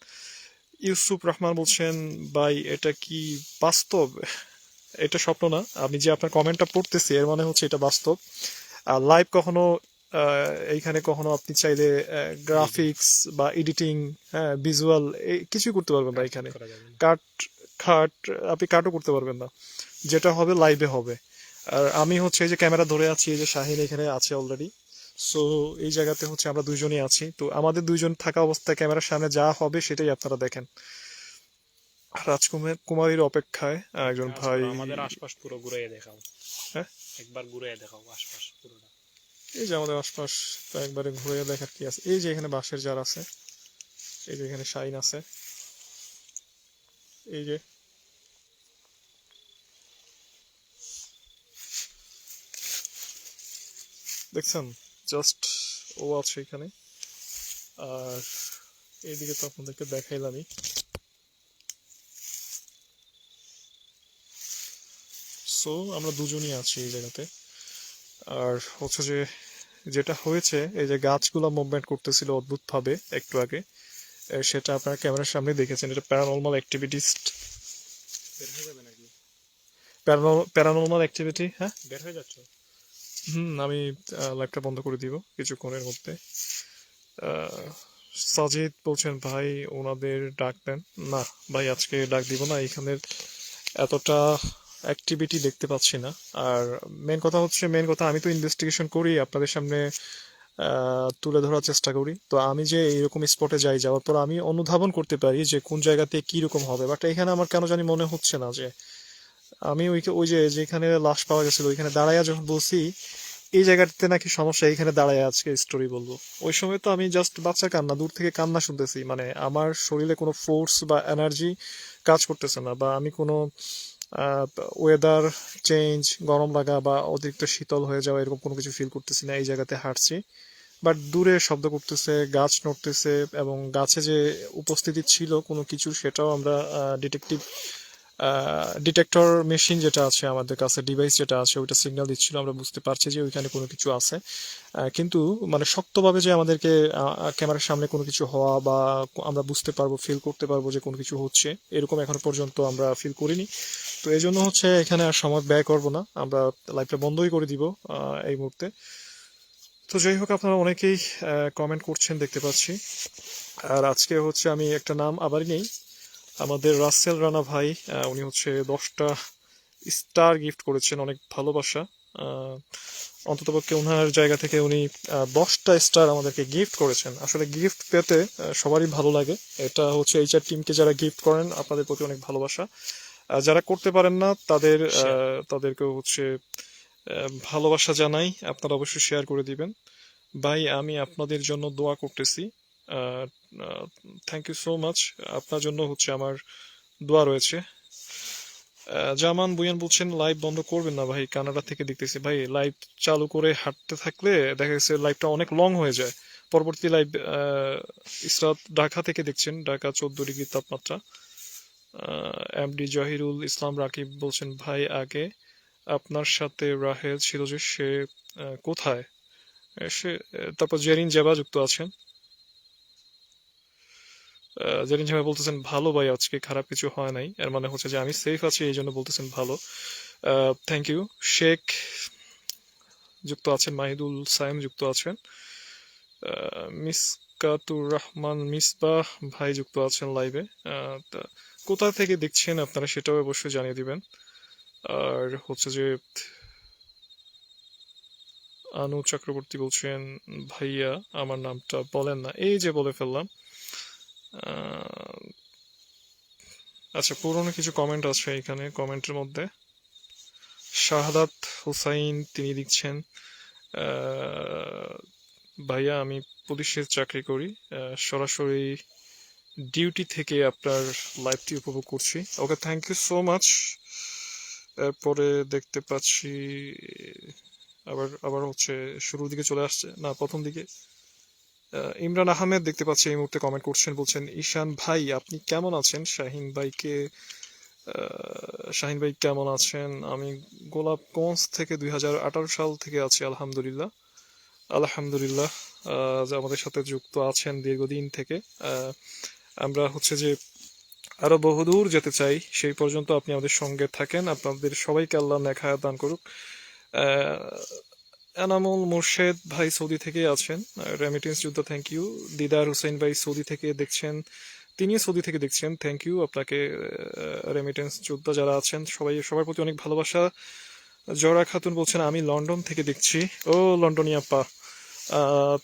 ইউসুফ রহমান বলছেন, ভাই এটা কি বাস্তব? এটা স্বপ্ন না, আমি যে আপনার কমেন্টটা পড়তেছি এর মানে হচ্ছে এটা বাস্তব। আর লাইভ কখনো এইখানে কখনো আপনি চাইলে গ্রাফিক্স বা এডিটিং, হ্যাঁ ভিজুয়াল কিছুই করতে পারবেন না এখানে। করা যাবে না। কাট খাট আপনি কাটও করতে পারবেন না, যেটা হবে লাইভে হবে। আর আমি হচ্ছে এই যে ক্যামেরা ধরে আছি, এই যে শাহিন এখানে আছে অলরেডি। সো এই জায়গাতে হচ্ছে আমরা দুইজনই আছি, তো আমাদের দুইজন থাকা অবস্থায় ক্যামেরার সামনে যা হবে সেটাই আপনারা দেখেন। রাজকুমার কুমারীর অপেক্ষায় একজন ভাই। আমাদের আশপাশ পুরো ঘুরিয়ে দেখাও, হ্যাঁ একবার ঘুরিয়ে দেখাও আশপাশ পুরোটা। এই যে আমাদের আশপাশ তো একবারে ঘুরে দেখার কি আছে, এই যে এখানে বাঁশের জার আছে, এই যে এখানে শাইন আছে, এই যে দেখছেন, জাস্ট ও আছে এখানে। আর এইদিকে তো আপনাদেরকে দেখাইলামই। সো আমরা দুজনই আছি এই জায়গাতে। আর হচ্ছে যে যেটা হয়েছে, এই যে গাছগুলো মুভমেন্ট করতেছিল অদ্ভুত ভাবে একটু আগে, সেটা আপনারা ক্যামেরার সামনে দেখেছেন। এটা প্যারানর্মাল অ্যাক্টিভিটিস, বের হয়ে যাবে নাকি? Paranormal activity. হ্যাঁ বের হয়ে যাচ্ছ? আমি লাইভটা বন্ধ করে দিব কিছুক্ষণের মধ্যে। সাজিদ বলছেন, ভাই ওনাদের ডাক দেন। না ভাই, আজকে ডাক দিব না, এখানের এতটা অ্যাক্টিভিটি দেখতে পাচ্ছি না। আর মেন কথা আমি তো ইনভেস্টিগেশন করি, আপনাদের সামনে তুলে ধরার চেষ্টা করি। তো আমি যে এইরকম স্পটে যাওয়ার পর আমি অনুধাবন করতে পারি যে কোন জায়গাতে কি রকম হবে, বাট এখানে আমার কেন জানি মনে হচ্ছে না যে আমি ওই যে যেখানে লাশ পাওয়া গেছিল ওইখানে দাঁড়াইয়া যখন বলছি এই জায়গাটাতে নাকি সমস্যা, এইখানে দাঁড়ায় আজকে স্টোরি বলবো, ওই সময় তো আমি জাস্ট বাচ্চার কান্না, দূর থেকে কান্না শুনতেছি, মানে আমার শরীরে কোনো ফোর্স বা এনার্জি কাজ করতেছে না, বা আমি কোনো ওয়েদার চেঞ্জ, গরম লাগা বা অতিরিক্ত শীতল হয়ে যাওয়া এরকম কোনো কিছু ফিল করতেছি না। এই জায়গাতে হাঁটছি, বাট দূরে শব্দ করতেছে, গাছ নড়তেছে, এবং গাছে যে উপস্থিতি ছিল কোনো কিছু সেটাও আমরা ডিটেকটিভ ডিটেক্টর মেশিন যেটা আছে আমাদের কাছে, ডিভাইস যেটা আছে, ওইটা সিগন্যাল দিচ্ছিল, আমরা বুঝতে পারছি যে ওইখানে কোনো কিছু আছে। কিন্তু মানে শক্তভাবে যে আমাদেরকে ক্যামেরার সামনে কোনো কিছু হওয়া বা আমরা বুঝতে পারবো, ফিল করতে পারবো যে কোনো কিছু হচ্ছে, এরকম এখনো পর্যন্ত আমরা ফিল করিনি। তো এই জন্য হচ্ছে এখানে আর সময় ব্যয় করব না, আমরা লাইভটা বন্ধই করে দিব এই মুহূর্তে। তো যাই হোক, আপনারা অনেকেই কমেন্ট করছেন দেখতে পাচ্ছি। আর আজকে হচ্ছে আমি একটা নাম আবারই নেই, আমাদের রাসেল রানা ভাই, উনি হচ্ছে 10টা স্টার গিফট করেছেন, অনেক ভালোবাসা। অন্ততপক্ষে ওনার জায়গা থেকে উনি 10টা স্টার আমাদেরকে গিফট করেছেন। আসলে গিফট পেতে সবারই ভালো লাগে। এটা হচ্ছে এইচআর টিমকে যারা গিফট করেন, আপনাদের প্রতি অনেক ভালোবাসা। যারা করতে পারেন না তাদের শেয়ার। তাদেরকেও হচ্ছে ভালোবাসা জানাই, আপনারা অবশ্যই শেয়ার করে দিবেন। ভাই আমি আপনাদের জন্য দোয়া করতেছি, থ্যাংক ইউ সো মাচ। আপনার জন্য হচ্ছে আমার দোয়া রয়েছে। জামান বুয়ান বলছেন লাইভ বন্ধ করবেন না ভাই, কানাডা থেকে দেখতেছি। ভাই লাইভ চালু করে হাঁটতে থাকলে দেখা গেছে লাইভটা অনেক লং হয়ে যায়। পরবর্তী লাইভ ইসরাত ঢাকা থেকে দেখছেন, ঢাকা 14 ডিগ্রি তাপমাত্রা। এমডি জহিরুল ইসলাম রাকিব বলছেন ভাই আগে আপনার সাথে রাহেল ছিল যে, সে কোথায়? সে তারপর জেরিন জেবা যুক্ত আছেন। জেরিন জেবা বলতেছেন ভালো ভাই, আজকে খারাপ কিছু হয় নাই, এর মানে হচ্ছে যে আমি সেফ আছি, এই জন্য বলতেছেন ভালো। Thank you. শেখ যুক্ত আছেন, মাহিদুল সাইম যুক্ত আছেন, মিসকাতুর রহমান মিসবাহ ভাই যুক্ত আছেন লাইভে। কোথা থেকে দেখছেন আপনারা সেটাও অবশ্যই জানিয়ে দিবেন। আর হচ্ছে যে আনু চক্রবর্তী বলছেন ভাইয়া আমার নামটা বলেন না, এই যে বলে ফেললাম। আচ্ছা, পুরনো কিছু কমেন্ট আছে এখানে, কমেন্টের মধ্যে শাহাদাত হুসাইন তিনি লিখছেন ভাইয়া আমি পুলিশের চাকরি করি, সরাসরি ডিউটি থেকে আপনার লাইভটি উপভোগ করছি। ওকে, থ্যাংক ইউ সো মাচ। এরপরে দেখতে পাচ্ছি আবার আবার হচ্ছে শুরুর দিকে চলে আসছে, না প্রথম দিকে। ইমরান আহমেদ দেখতে পাচ্ছি এই মুহূর্তে কমেন্ট করছেন, বলছেন ঈশান ভাই আপনি কেমন আছেন? শাহিন ভাই কেমন আছেন? আমি গোলাপগঞ্জ থেকে 2018 সাল থেকে আছি, আলহামদুলিল্লাহ। আলহামদুলিল্লাহ, যে আমাদের সাথে যুক্ত আছেন দীর্ঘদিন থেকে। আমরা হচ্ছে যে আরো বহুদূর যেতে চাই, সেই পর্যন্ত আপনি আমাদের সঙ্গে থাকেন। আপনাদের সবাইকে আল্লাহ নেক হায়াত দান করুক। এনামুল মুর্শেদ ভাই সৌদি থেকে আছেন, রেমিটেন্স যোদ্ধা, থ্যাংক ইউ। দিদার হোসেন ভাই সৌদি থেকে দেখছেন, তিনি সৌদি থেকে দেখছেন, থ্যাংক ইউ আপনাকে। রেমিটেন্স যোদ্ধা যারা আছেন সবার প্রতি অনেক ভালোবাসা। জোহরা খাতুন বলছেন আমি লন্ডন থেকে দেখছি। ও লন্ডনী আপা,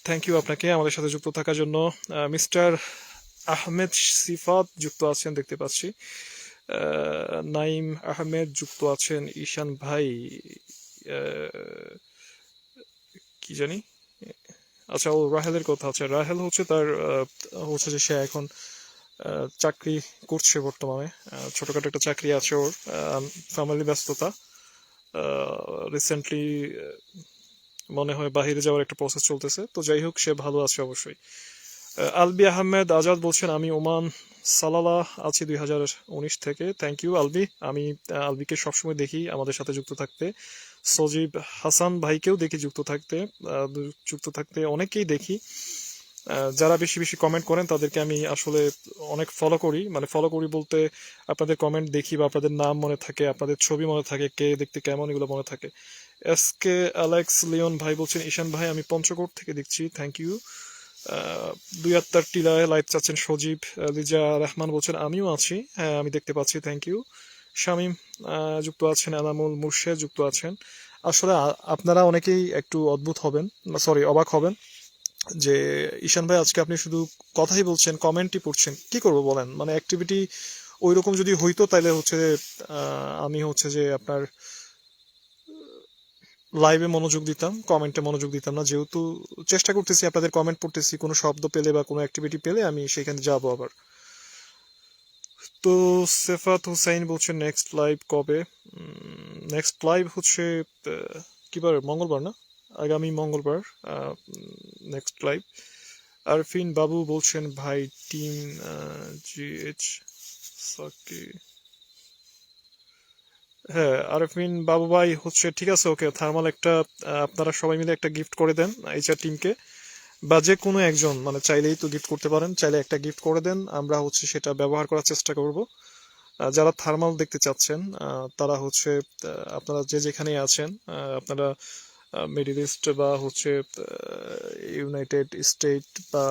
থ্যাংক ইউ আপনাকে আমাদের সাথে যুক্ত থাকার জন্য। মিস্টার আহমেদ সিফাত যুক্ত আছেন দেখতে পাচ্ছি, নাইম আহমেদ যুক্ত আছেন, ঈশান ভাই কি জানি, আচ্ছা ও রাহেলের কথা। আচ্ছা রাহেল হচ্ছে তার হচ্ছে যে সে এখন চাকরি করছে বর্তমানে, ছোটখাটো একটা চাকরি আছে ওর, ফ্যামিলি ব্যস্ততা। রিসেন্টলি মনে হয় বাহিরে যাওয়ার একটা প্রসেস চলতেছে, তো যাই হোক সে ভালো আছে অবশ্যই। আলবি আহমেদ আজাদ বলছেন আমি ওমান সালালা আছি 2019 থেকে, থ্যাংক ইউ আলবি। আমি আলবিকে সবসময় দেখি আমাদের সাথে যুক্ত থাকতে, সজীব হাসান ভাইকেও দেখি যুক্ত থাকতে অনেকেই দেখি। যারা বেশি বেশি কমেন্ট করেন তাদেরকে আমি আসলে অনেক ফলো করি, মানে ফলো করি বলতে আপনাদের কমেন্ট দেখি বা আপনাদের নাম মনে থাকে, আপনাদের ছবি মনে থাকে, কে দেখতে কেমন এগুলো মনে থাকে। এস কে অ্যালেক্স লিওন ভাই বলছেন ঈশান ভাই আমি পঞ্চকোট থেকে দেখছি, থ্যাংক ইউ। 2 টিলায় লাইভ চাচ্ছেন সজীব। লিজা রহমান বলছেন আমিও আছি, হ্যাঁ আমি দেখতে পাচ্ছি, থ্যাংক ইউ। শামীম যুক্ত আছেন, এনামুল মুর্শেদ যুক্ত আছেন। আসলে আপনারা অনেকেই একটু অদ্ভুত হবেন, সরি অবাক হবেন যে ঈশান ভাই আজকে আপনি শুধু কথাই বলছেন, কমেন্টই পড়ছেন, কি করব বলেন? মানে অ্যাক্টিভিটি ওই রকম যদি হইতো তাহলে হচ্ছে আমি হচ্ছে যে আপনার লাইভে মনোযোগ দিতাম, কমেন্টে মনোযোগ দিতাম না। যেহেতু চেষ্টা করতেছি, আপনাদের কমেন্ট পড়তেছি, কোনো শব্দ পেলে বা কোনো অ্যাক্টিভিটি পেলে আমি সেখানে যাব আবার। তো সেফাত হুসাইন বলছেন নেক্সট লাইভ কবে? নেক্সট লাইভ হচ্ছে কি বার, মঙ্গলবার না, আগামী মঙ্গলবার নেক্সট লাইভ। আরফিন বাবু বলছেন ভাই টিম জিএইচ সাকি হ্যাঁ, আরফিন বাবু ভাই হচ্ছে ঠিক আছে, ওকে থার্মাল একটা আপনারা সবাই মিলে একটা গিফট করে দেন এইচআর টিমকে, বা যে কোনো একজন মানে চাইলেই তো গিফট করতে পারেন, চাইলে একটা গিফট করে দেন, আমরা হচ্ছে সেটা ব্যবহার করার চেষ্টা করব। যারা থার্মাল দেখতে চাচ্ছেন তারা হচ্ছে আপনারা যে যেখানেই আছেন, আপনারা মিডল ইস্ট বা হচ্ছে ইউনাইটেড স্টেট বা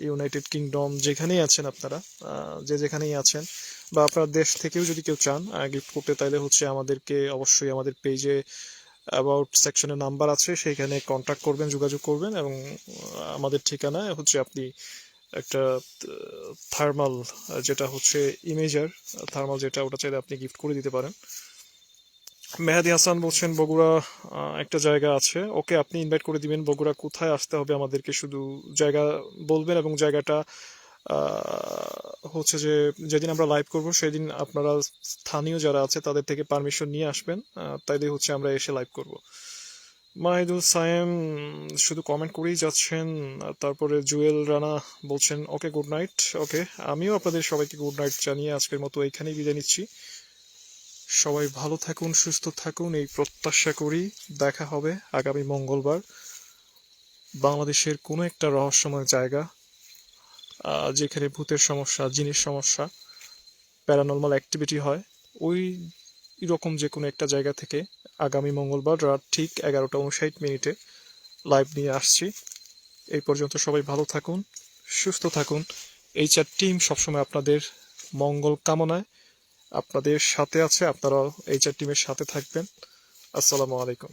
ইউনাইটেড কিংডম যেখানেই আছেন আপনারা, যে যেখানেই আছেন, বা আপনার দেশ থেকেও যদি কেউ চান গিফট করতে, তাইলে হচ্ছে আমাদেরকে অবশ্যই আমাদের পেজে অ্যাবাউট সেকশনে নাম্বার আছে, সেইখানে কন্ট্যাক্ট করবেন, যোগাযোগ করবেন, এবং আমাদের ঠিকানায় হচ্ছে আপনি একটা থার্মাল যেটা হচ্ছে ইমেজার থার্মাল যেটা, ওটা চাইলে আপনি গিফট করে দিতে পারেন। মেহেদি হাসান বলছেন বগুড়া একটা জায়গা আছে, ওকে আপনি ইনভাইট করে দিবেন। বগুড়া কোথায় আসতে হবে আমাদেরকে শুধু জায়গা বলবেন, এবং জায়গাটা হচ্ছে যে যেদিন আমরা লাইভ করব সেদিন আপনারা স্থানীয় যারা আছে তাদের থেকে পারমিশন নিয়ে আসবেন, তাইলে হচ্ছে আমরা এসে লাইভ করব। মাহিদুল সায়েম শুধু কমেন্ট করেই যাচ্ছেন। তারপরে জুয়েল রানা বলছেন ওকে গুড নাইট। ওকে, আমিও আপনাদের সবাইকে গুড নাইট জানিয়ে আজকের মতো এইখানেই বিদায় নিচ্ছি। সবাই ভালো থাকুন, সুস্থ থাকুন, এই প্রত্যাশা করি। দেখা হবে আগামী মঙ্গলবার বাংলাদেশের কোনো একটা রহস্যময় জায়গা, যেখানে ভূতের সমস্যা, জিনের সমস্যা, প্যারানর্মাল অ্যাক্টিভিটি হয়, ওই রকম যে কোনো একটা জায়গা থেকে আগামী মঙ্গলবার রাত ঠিক 11টা 59 মিনিটে লাইভ নিয়ে আসছি। এই পর্যন্ত সবাই ভালো থাকুন, সুস্থ থাকুন। এইচআর টিম সবসময় আপনাদের মঙ্গল কামনায় আপনাদের সাথে আছে, আপনারাও এইচআর টিমের সাথে থাকবেন। আসসালামু আলাইকুম।